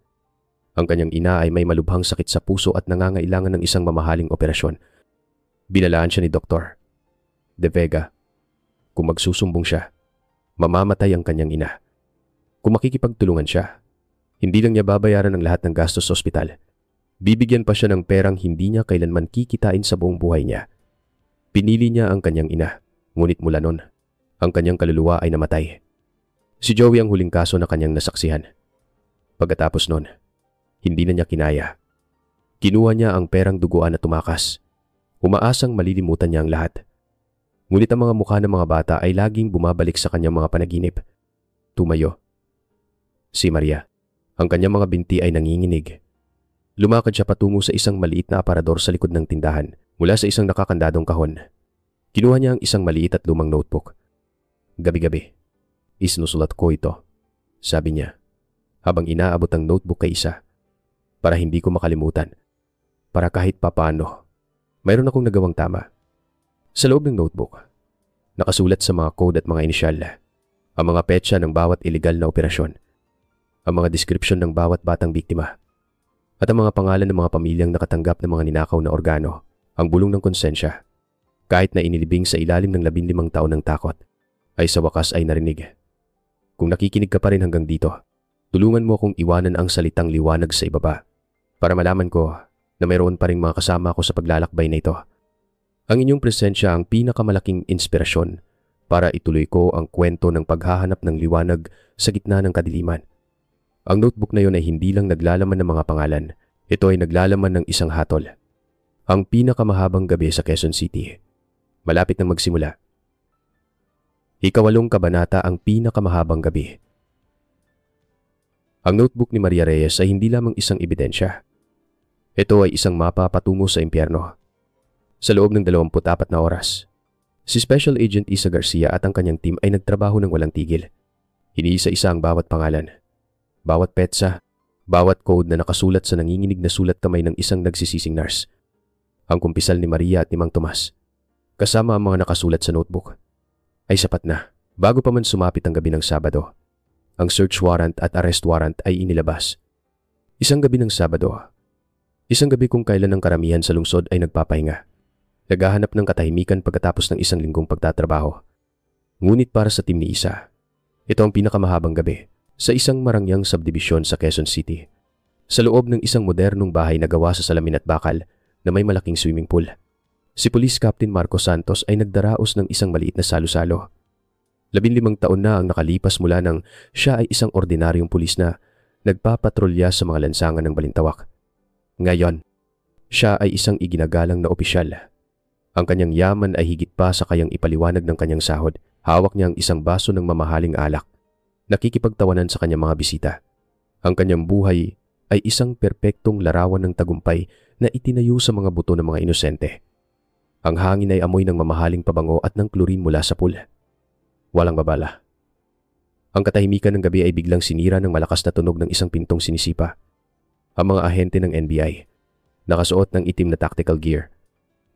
Ang kanyang ina ay may malubhang sakit sa puso at nangangailangan ng isang mamahaling operasyon. Binalaan siya ni Dr. De Vega. Kung magsusumbong siya, mamamatay ang kanyang ina. Kung makikipagtulungan siya, hindi lang niya babayaran ang lahat ng gastos sa ospital. Bibigyan pa siya ng perang hindi niya kailanman kikitain sa buong buhay niya. Pinili niya ang kanyang ina, ngunit mula nun, ang kanyang kaluluwa ay namatay. Si Joey ang huling kaso na kanyang nasaksihan. Pagkatapos nun, hindi na niya kinaya. Kinuha niya ang perang duguan at tumakas. Umaasang malilimutan niya ang lahat. Ngunit ang mga mukha ng mga bata ay laging bumabalik sa kanyang mga panaginip. Tumayo. Si Maria. Ang kanyang mga binti ay nanginginig. Lumakad siya patungo sa isang maliit na aparador sa likod ng tindahan. Mula sa isang nakakandadong kahon, kinuha niya ang isang maliit at lumang notebook. Gabi-gabi, isinusulat ko ito, sabi niya, habang inaabot ang notebook kay Isa, para hindi ko makalimutan, para kahit papaano, mayroon akong nagawang tama. Sa loob ng notebook, nakasulat sa mga code at mga inisyal, ang mga petsa ng bawat iligal na operasyon, ang mga deskripsyon ng bawat batang biktima, at ang mga pangalan ng mga pamilyang nakatanggap ng mga ninakaw na organo. Ang bulong ng konsensya, kahit na inilibing sa ilalim ng 15 taon ng takot, ay sa wakas ay narinig. Kung nakikinig ka pa rin hanggang dito, tulungan mo akong iwanan ang salitang liwanag sa ibaba para malaman ko na mayroon pa rin mga kasama ko sa paglalakbay na ito. Ang inyong presensya ang pinakamalaking inspirasyon para ituloy ko ang kwento ng paghahanap ng liwanag sa gitna ng kadiliman. Ang notebook na yon ay hindi lang naglalaman ng mga pangalan, ito ay naglalaman ng isang hatol. Ang pinakamahabang gabi sa Quezon City. Malapit nang magsimula. Ika-8 kabanata, ang pinakamahabang gabi. Ang notebook ni Maria Reyes ay hindi lamang isang ebidensya. Ito ay isang mapa patungo sa impyerno. Sa loob ng 24 na oras, si Special Agent Isa Garcia at ang kanyang team ay nagtrabaho ng walang tigil. Iniisa-isa ang bawat pangalan, bawat petsa, bawat code na nakasulat sa nanginginig na sulat kamay ng isang nagsisising nurse. Ang kumpisal ni Maria at ni Mang Tomas, kasama ang mga nakasulat sa notebook, ay sapat na bago pa man sumapit ang gabi ng Sabado. Ang search warrant at arrest warrant ay inilabas. Isang gabi ng Sabado, isang gabi kung kailan ang karamihan sa lungsod ay nagpapahinga. Naghahanap ng katahimikan pagkatapos ng isang linggong pagtatrabaho. Ngunit para sa team ni Isa, ito ang pinakamahabang gabi sa isang marangyang subdivision sa Quezon City. Sa loob ng isang modernong bahay na gawa sa salamin at bakal na may malaking swimming pool, si Police Captain Marco Santos ay nagdaraos ng isang maliit na salo-salo. 15 taon na ang nakalipas mula nang siya ay isang ordinaryong pulis na nagpapatrolya sa mga lansangan ng Balintawak. Ngayon, siya ay isang iginagalang na opisyal. Ang kanyang yaman ay higit pa sa kayang ipaliwanag ng kanyang sahod. Hawak niya ang isang baso ng mamahaling alak. Nakikipagtawanan sa kanyang mga bisita. Ang kanyang buhay ay isang perpektong larawan ng tagumpay na itinayo sa mga buto ng mga inosente. Ang hangin ay amoy ng mamahaling pabango at ng chlorine mula sa pool. Walang babala. Ang katahimikan ng gabi ay biglang sinira ng malakas na tunog ng isang pintong sinisipa. Ang mga ahente ng NBI, nakasuot ng itim na tactical gear,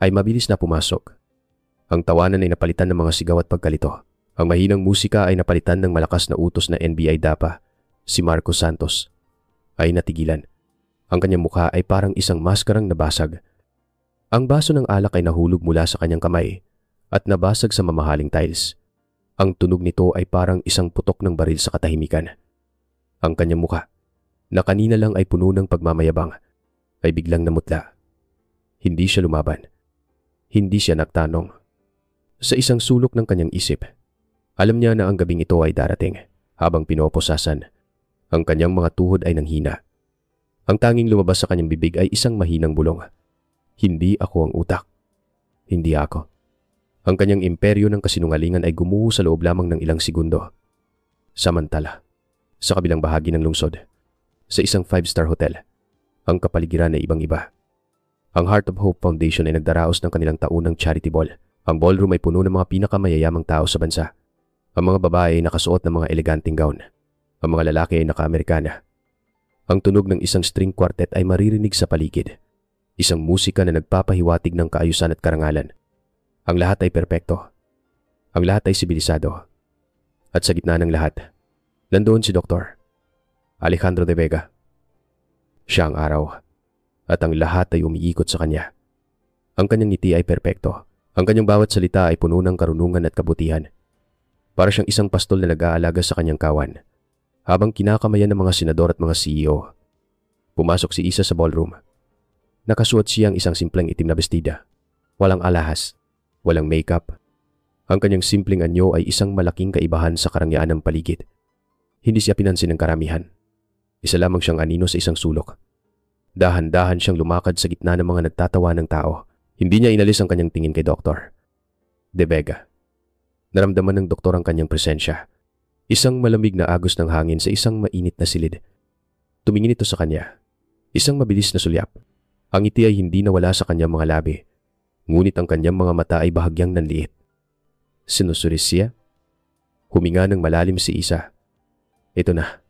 ay mabilis na pumasok. Ang tawanan ay napalitan ng mga sigaw at pagkalito. Ang mahinang musika ay napalitan ng malakas na utos na NBI dapa. Si Marco Santos ay natigilan. Ang kanyang mukha ay parang isang maskarang nabasag. Ang baso ng alak ay nahulog mula sa kanyang kamay at nabasag sa mamahaling tiles. Ang tunog nito ay parang isang putok ng baril sa katahimikan. Ang kanyang mukha, na kanina lang ay puno ng pagmamayabang, ay biglang namutla. Hindi siya lumaban. Hindi siya nagtanong. Sa isang sulok ng kanyang isip, alam niya na ang gabing ito ay darating. Habang pinoposasan, ang kanyang mga tuhod ay nanghina. Ang tanging lumabas sa kanyang bibig ay isang mahinang bulong. Hindi ako ang utak. Hindi ako. Ang kanyang imperyo ng kasinungalingan ay gumuho sa loob lamang ng ilang segundo. Samantala, sa kabilang bahagi ng lungsod, sa isang 5-star hotel, ang kapaligiran ay ibang-iba. Ang Heart of Hope Foundation ay nagdaraos ng kanilang taunang charity ball. Ang ballroom ay puno ng mga pinakamayayamang tao sa bansa. Ang mga babae ay nakasuot ng mga eleganteng gown. Ang mga lalaki ay naka-Amerikana. Ang tunog ng isang string quartet ay maririnig sa paligid. Isang musika na nagpapahiwatig ng kaayusan at karangalan. Ang lahat ay perpekto. Ang lahat ay sibilisado. At sa gitna ng lahat, nandoon si Dr. Alejandro de Vega. Siya ang araw. At ang lahat ay umiikot sa kanya. Ang kanyang ngiti ay perpekto. Ang kanyang bawat salita ay puno ng karunungan at kabutihan. Para siyang isang pastol na nag-aalaga sa kanyang kawan, habang kinakamayan ng mga senador at mga CEO. Pumasok si Isa sa ballroom. Nakasuot siyang isang simpleng itim na bestida. Walang alahas, walang makeup. Ang kanyang simpleng anyo ay isang malaking kaibahan sa karangyaan ng paligid. Hindi siya pinansin ng karamihan. Isa lamang siyang anino sa isang sulok. Dahan-dahan siyang lumakad sa gitna ng mga nagtatawa ng tao. Hindi niya inalis ang kanyang tingin kay Dr. De Vega. Naramdaman ng doktor ang kanyang presensya. Isang malamig na agos ng hangin sa isang mainit na silid. Tumingin ito sa kanya. Isang mabilis na sulyap. Ang ngiti ay hindi nawala sa kanyang mga labi. Ngunit ang kanyang mga mata ay bahagyang nanliit. Sinusuris siya? Huminga ng malalim si Isa. Ito na.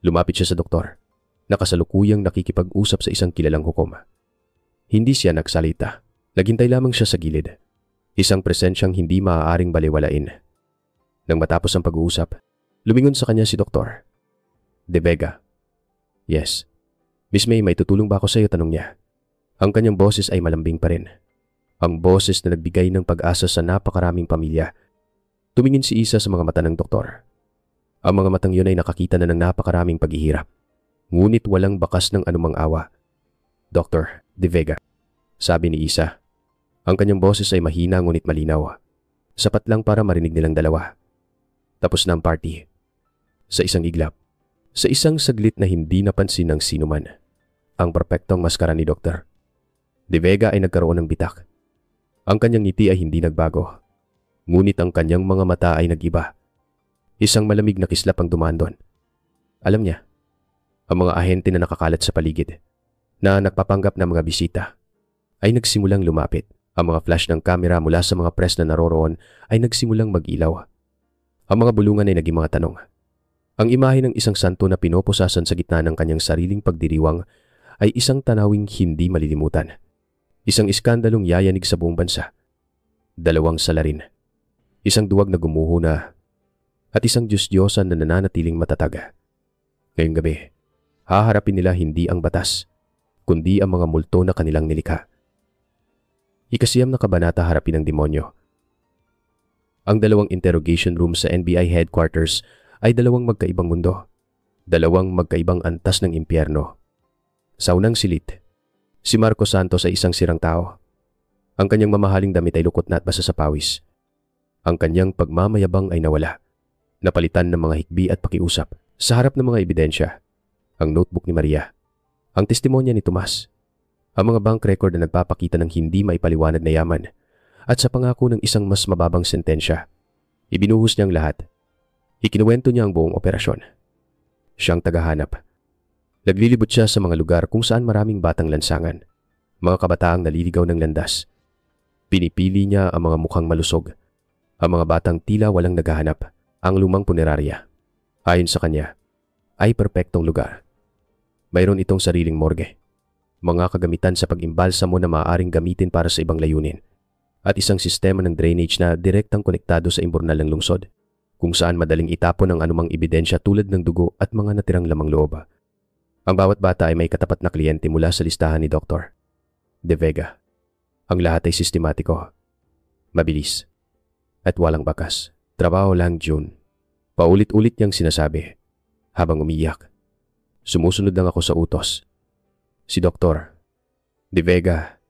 Lumapit siya sa doktor. Nakasalukuyang nakikipag-usap sa isang kilalang hukom. Hindi siya nagsalita. Naghintay lamang siya sa gilid. Isang presensyang hindi maaaring baliwalain. Nang matapos ang pag-uusap, lumingon sa kanya si Dr. De Vega. Yes. Miss May, may tutulong ba ako sa iyo? Tanong niya. Ang kanyang boses ay malambing pa rin. Ang boses na nagbigay ng pag-asa sa napakaraming pamilya. Tumingin si Isa sa mga mata ng doktor. Ang mga matang yun ay nakakita na ng napakaraming paghihirap. Ngunit walang bakas ng anumang awa. Dr. De Vega, sabi ni Isa. Ang kanyang boses ay mahina ngunit malinaw. Sapat lang para marinig nilang dalawa. Tapos na ang party. Sa isang iglap. Sa isang saglit na hindi napansin ng sinuman. Ang perpektong maskara ni Dr. De Vega ay nagkaroon ng bitak. Ang kanyang ngiti ay hindi nagbago. Ngunit ang kanyang mga mata ay nag-iba. Isang malamig na kislap ang dumaan doon. Alam niya, ang mga ahente na nakakalat sa paligid, na nagpapanggap ng mga bisita, ay nagsimulang lumapit. Ang mga flash ng kamera mula sa mga press na naroroon ay nagsimulang mag-ilaw. Ang mga bulungan ay naging mga tanong. Ang imahe ng isang santo na pinoposasan sa gitna ng kanyang sariling pagdiriwang ay isang tanawing hindi malilimutan. Isang iskandalong yayanig sa buong bansa. 2 salarin. Isang duwag na gumuhuna at isang Diyos-Diyosan na nananatiling matatag. Ngayong gabi, haharapin nila hindi ang batas, kundi ang mga multo na kanilang nilikha. 9 na kabanata, harapin ng demonyo. Ang 2 interrogation room sa NBI headquarters ay 2 magkaibang mundo, 2 magkaibang antas ng impyerno. Sa unang silid, si Marco Santos ay isang sirang tao. Ang kanyang mamahaling damit ay lukot na at basa sa pawis. Ang kanyang pagmamayabang ay nawala, napalitan ng mga hikbi at pakiusap. Sa harap ng mga ebidensya, ang notebook ni Maria, ang testimonya ni Tomas, ang mga bank record na nagpapakita ng hindi maipaliwanag na yaman, at sa pangako ng isang mas mababang sentensya. Ibinuhos niyang lahat. Ikinuwento niya ang buong operasyon. Siyang tagahanap. Naglilibot siya sa mga lugar kung saan maraming batang lansangan, mga kabataang naliligaw ng landas. Pinipili niya ang mga mukhang malusog, ang mga batang tila walang naghahanap, ang lumang punerarya. Ayon sa kanya, ay perpektong lugar. Mayroon itong sariling morgue, mga kagamitan sa pag-imbalsamo na maaaring gamitin para sa ibang layunin, at isang sistema ng drainage na direktang konektado sa imburnal ng lungsod, kung saan madaling itapon ang anumang ebidensya tulad ng dugo at mga natirang lamang loob. Ang bawat bata ay may katapat na kliyente mula sa listahan ni Dr. De Vega. Ang lahat ay sistematiko, mabilis, at walang bakas. Trabaho lang, June. Paulit-ulit niyang sinasabi habang umiyak. Sumusunod lang ako sa utos. Si Dr. De Vega,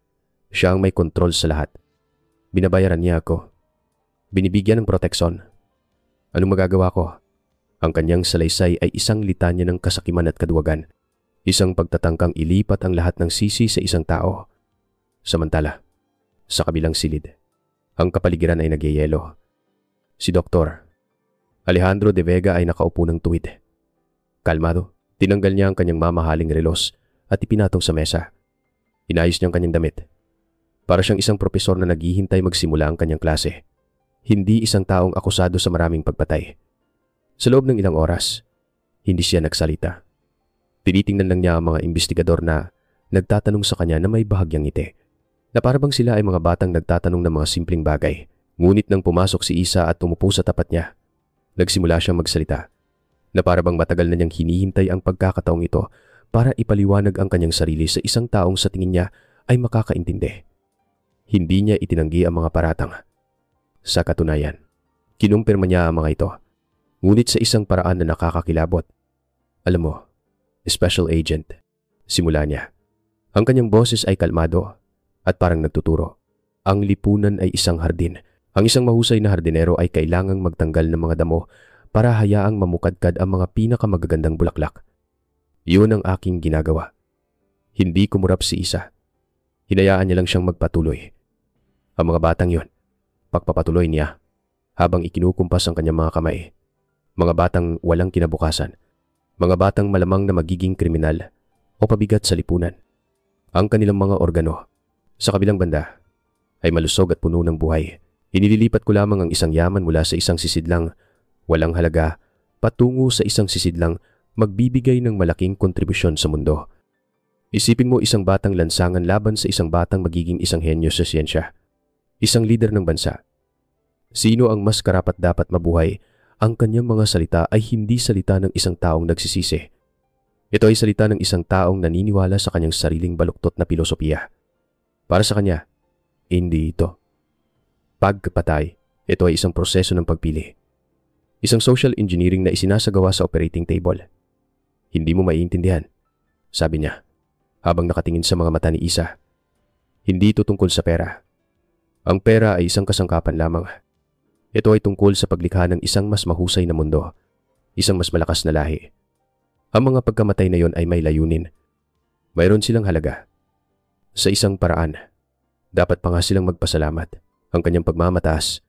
siya ang may kontrol sa lahat. Binabayaran niya ako. Binibigyan ng proteksyon. Anong magagawa ko? Ang kanyang salaysay ay isang litanya ng kasakiman at kaduwagan. Isang pagtatangkang ilipat ang lahat ng sisi sa isang tao. Samantala, sa kabilang silid, ang kapaligiran ay nagyayelo. Si Dr. Alejandro De Vega ay nakaupo ng tuwid. Kalmado, tinanggal niya ang kanyang mamahaling relos at ipinatong sa mesa. Inayos niya ang kanyang damit. Para siyang isang propesor na naghihintay magsimula ang kanyang klase. Hindi isang taong akusado sa maraming pagpatay. Sa loob ng ilang oras, hindi siya nagsalita. Tinitingnan lang niya ang mga investigador na nagtatanong sa kanya na may bahagyang ngiti. Na parabang sila ay mga batang nagtatanong ng mga simpleng bagay. Ngunit nang pumasok si Isa at umupo sa tapat niya, nagsimula siyang magsalita. Na parabang matagal na niyang hinihintay ang pagkakataong ito para ipaliwanag ang kanyang sarili sa isang taong sa tingin niya ay makakaintindi. Hindi niya itinanggi ang mga paratang. Sa katunayan, kinumpirma niya ang mga ito. Ngunit sa isang paraan na nakakakilabot. Alam mo, Special Agent, simula niya. Ang kanyang boses ay kalmado at parang nagtuturo. Ang lipunan ay isang hardin. Ang isang mahusay na hardinero ay kailangang magtanggal ng mga damo para hayaang mamukadkad ang mga pinakamagagandang bulaklak. Yun ang aking ginagawa. Hindi kumurap si Isa. Hinayaan niya lang siyang magpatuloy. Ang mga batang yun, pagpapatuloy niya habang ikinukumpas ang kanyang mga kamay. Mga batang walang kinabukasan. Mga batang malamang na magiging kriminal o pabigat sa lipunan. Ang kanilang mga organo, sa kabilang banda, ay malusog at puno ng buhay. Inililipat ko lamang ang isang yaman mula sa isang sisidlang walang halaga patungo sa isang sisidlang magbibigay ng malaking kontribusyon sa mundo. Isipin mo isang batang lansangan laban sa isang batang magiging isang henyo sa siyensya. Isang lider ng bansa. Sino ang mas karapat-dapat mabuhay? Ang kanyang mga salita ay hindi salita ng isang taong nagsisisi. Ito ay salita ng isang taong naniniwala sa kanyang sariling baluktot na pilosopiya. Para sa kanya, hindi ito pagpatay. Ito ay isang proseso ng pagpili. Isang social engineering na isinasagawa sa operating table. Hindi mo maiintindihan, sabi niya, habang nakatingin sa mga mata ni Isa. Hindi ito tungkol sa pera. Ang pera ay isang kasangkapan lamang. Ito ay tungkol sa paglikha ng isang mas mahusay na mundo, isang mas malakas na lahi. Ang mga pagkamatay na yon ay may layunin. Mayroon silang halaga. Sa isang paraan, dapat pa nga silang magpasalamat. Ang kanyang pagmamataas,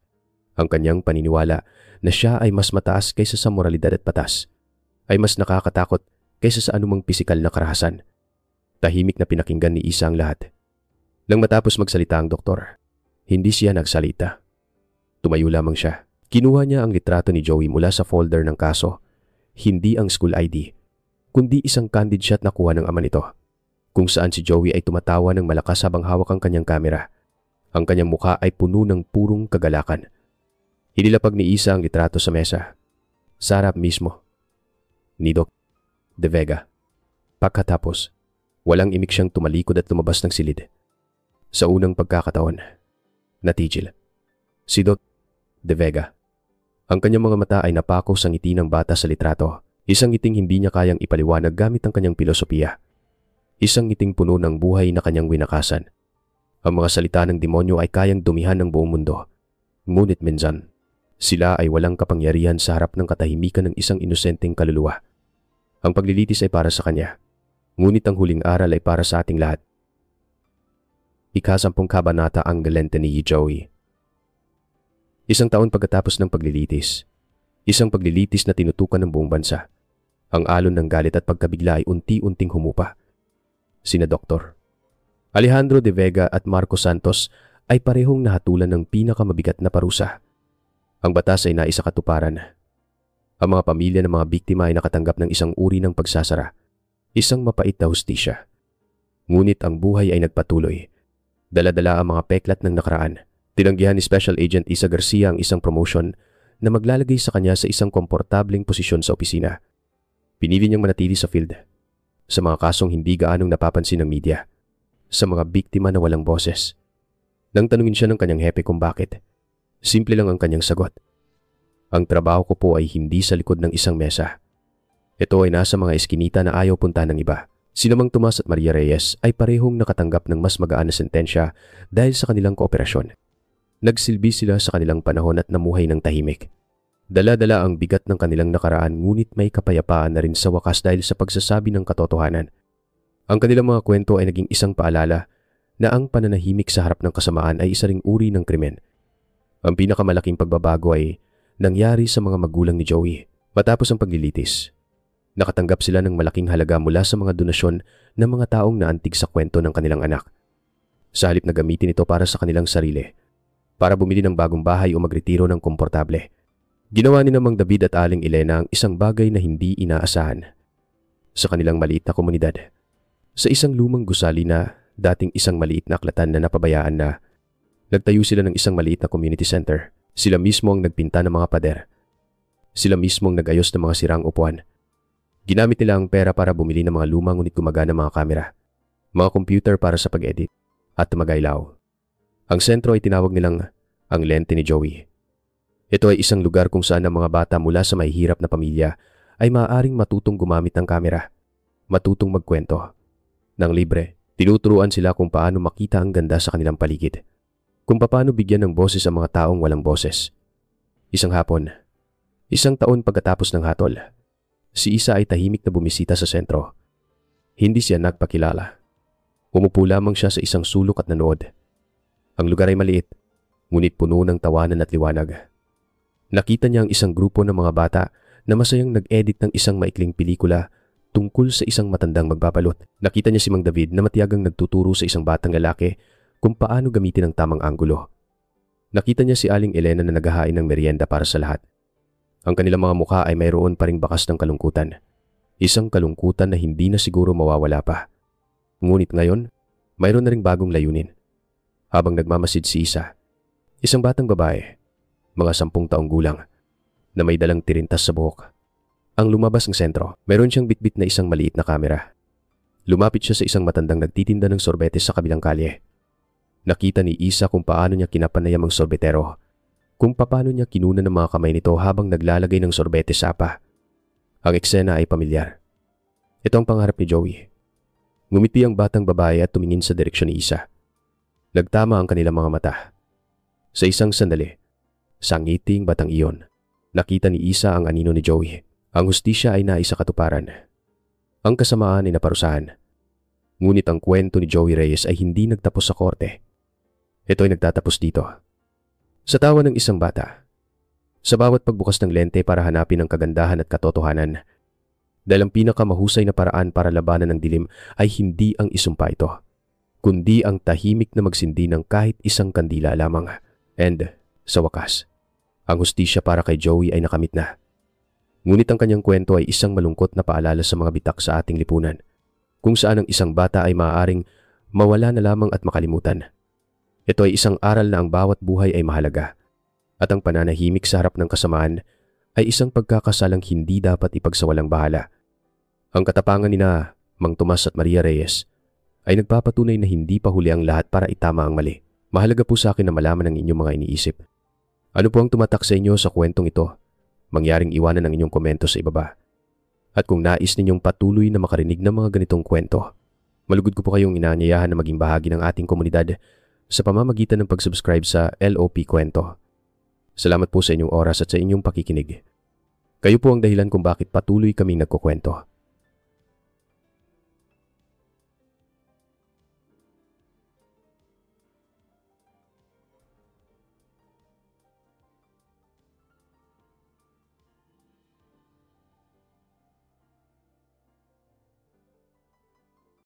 ang kanyang paniniwala na siya ay mas mataas kaysa sa moralidad at batas, ay mas nakakatakot kaysa sa anumang pisikal na karahasan. Tahimik na pinakinggan ni Isa ang lahat. Nang matapos magsalita ang doktor, hindi siya nagsalita. Tumayo lamang siya. Kinuha niya ang litrato ni Joey mula sa folder ng kaso. Hindi ang school ID, kundi isang candid shot na kuha ng ama nito. kung saan si Joey ay tumatawa ng malakas habang hawak ang kanyang kamera. Ang kanyang mukha ay puno ng purong kagalakan. Inilapag ni Isa ang litrato sa mesa. Sa harap mismo ni Doc De Vega. Pagkatapos, walang imik siyang tumalikod at lumabas ng silid. Sa unang pagkakataon, natigil si Doc De Vega. Ang kanyang mga mata ay napako sa ngiti ng bata sa litrato. Isang ngiting hindi niya kayang ipaliwanag gamit ang kanyang filosofiya. Isang ngiting puno ng buhay na kanyang winakasan. Ang mga salita ng demonyo ay kayang dumihan ng buong mundo. Ngunit minsan, sila ay walang kapangyarihan sa harap ng katahimikan ng isang inosenteng kaluluwa. Ang paglilitis ay para sa kanya, ngunit ang huling aral ay para sa ating lahat. Ika-10 kabanata ang galente ni Joey. Isang taon pagkatapos ng paglilitis, isang paglilitis na tinutukan ng buong bansa. Ang alon ng galit at pagkabigla ay unti-unting humupa. Sina Dr. Alejandro De Vega at Marco Santos ay parehong nahatulan ng pinakamabigat na parusa. Ang batas ay naisakatuparan. Ang mga pamilya ng mga biktima ay nakatanggap ng isang uri ng pagsasara, isang mapait na hustisya. Ngunit ang buhay ay nagpatuloy. Dala-dala ang mga peklat ng nakaraan. Tinanggihan ni Special Agent Isa Garcia ang isang promotion na maglalagay sa kanya sa isang komportableng posisyon sa opisina. Pinili niyang manatili sa field, sa mga kasong hindi gaanong napapansin ng media, sa mga biktima na walang boses. Nang tanungin siya ng kanyang hepe kung bakit, simple lang ang kanyang sagot. Ang trabaho ko po ay hindi sa likod ng isang mesa. Ito ay nasa mga eskinita na ayaw punta ng iba. Sina Mang Tomas at Maria Reyes ay parehong nakatanggap ng mas magaan na sentensya dahil sa kanilang kooperasyon. Nagsilbi sila sa kanilang panahon at namuhay ng tahimik. Dala-dala ang bigat ng kanilang nakaraan ngunit may kapayapaan na rin sa wakas dahil sa pagsasabi ng katotohanan. Ang kanilang mga kwento ay naging isang paalala na ang pananahimik sa harap ng kasamaan ay isa ring uri ng krimen. Ang pinakamalaking pagbabago ay nangyari sa mga magulang ni Joey. Matapos ang paglilitis, nakatanggap sila ng malaking halaga mula sa mga donasyon ng mga taong naantig sa kwento ng kanilang anak. Sa halip na gamitin ito para sa kanilang sarili, para bumili ng bagong bahay o magretiro ng komportable, ginawa ni Mang David at Aling Elena ang isang bagay na hindi inaasahan. Sa kanilang maliit na komunidad, sa isang lumang gusali na dating isang maliit na aklatan na napabayaan na, nagtayo sila ng isang maliit na community center. Sila mismo ang nagpinta ng mga pader. Sila mismo ang nagayos ng mga sirang upuan. Ginamit nila ang pera para bumili ng mga lumang ngunit gumagana mga kamera, mga computer para sa pag-edit, at magailaw. Ang sentro ay tinawag nilang ang lente ni Joey. Ito ay isang lugar kung saan ang mga bata mula sa mahihirap na pamilya ay maaaring matutong gumamit ng kamera, matutong magkwento. Nang libre, tinuturuan sila kung paano makita ang ganda sa kanilang paligid. Kung paano bigyan ng boses ang mga taong walang boses. Isang hapon, isang taon pagkatapos ng hatol, si Isa ay tahimik na bumisita sa sentro. Hindi siya nagpakilala. Umupo lamang siya sa isang sulok at nanood. Ang lugar ay maliit, ngunit puno ng tawanan at liwanag. Nakita niya ang isang grupo ng mga bata na masayang nag-edit ng isang maikling pelikula tungkol sa isang matandang magbabalot. Nakita niya si Mang David na matiyagang nagtuturo sa isang batang lalaki kung paano gamitin ang tamang anggulo. Nakita niya si Aling Elena na naghahain ng merienda para sa lahat. Ang kanilang mga mukha ay mayroon pa ring bakas ng kalungkutan. Isang kalungkutan na hindi na siguro mawawala pa. Ngunit ngayon, mayroon na ring bagong layunin. Habang nagmamasid si Isa, isang batang babae, mga 10 taong gulang, na may dalang tirintas sa buhok. Ang lumabas ng sentro, mayroon siyang bitbit na isang maliit na kamera. Lumapit siya sa isang matandang nagtitinda ng sorbetes sa kabilang kalye. Nakita ni Isa kung paano niya kinapanayam ang sorbetero, kung paano niya kinunan ng mga kamay nito habang naglalagay ng sorbetes sa apa. Ang eksena ay pamilyar. Ito ang pangarap ni Joey. Ngumiti ang batang babae at tumingin sa direksyon ni Isa. Nagtama ang kanilang mga mata. Sa isang sandali, sa ngiting batang iyon, nakita ni Isa ang anino ni Joey. Ang hustisya ay naisakatuparan. Ang kasamaan ay naparusahan. Ngunit ang kwento ni Joey Reyes ay hindi nagtapos sa korte. Ito ay nagtatapos dito. Sa tawa ng isang bata. Sa bawat pagbukas ng lente para hanapin ang kagandahan at katotohanan. Dahil ang pinakamahusay na paraan para labanan ng dilim ay hindi ang isumpa ito, kundi ang tahimik na magsindi ng kahit isang kandila lamang. And, sa wakas, ang hustisya para kay Joey ay nakamit na. Ngunit ang kanyang kwento ay isang malungkot na paalala sa mga bitak sa ating lipunan. kung saan ang isang bata ay maaaring mawala na lamang at makalimutan. Ito ay isang aral na ang bawat buhay ay mahalaga at ang pananahimik sa harap ng kasamaan ay isang pagkakasalang hindi dapat ipagsawalang bahala. Ang katapangan ni na Mang Tomas at Maria Reyes ay nagpapatunay na hindi pa huli ang lahat para itama ang mali. Mahalaga po sa akin na malaman ang inyong mga iniisip. Ano po ang tumatak sa inyo sa kwentong ito? Mangyaring iwanan ang inyong komento sa ibaba. At kung nais ninyong patuloy na makarinig ng mga ganitong kwento, malugod ko po kayong inaanyayahan na maging bahagi ng ating komunidad sa pamamagitan ng pag-subscribe sa LOP Kwento. Salamat po sa inyong oras at sa inyong pakikinig. Kayo po ang dahilan kung bakit patuloy kaming nagkukwento.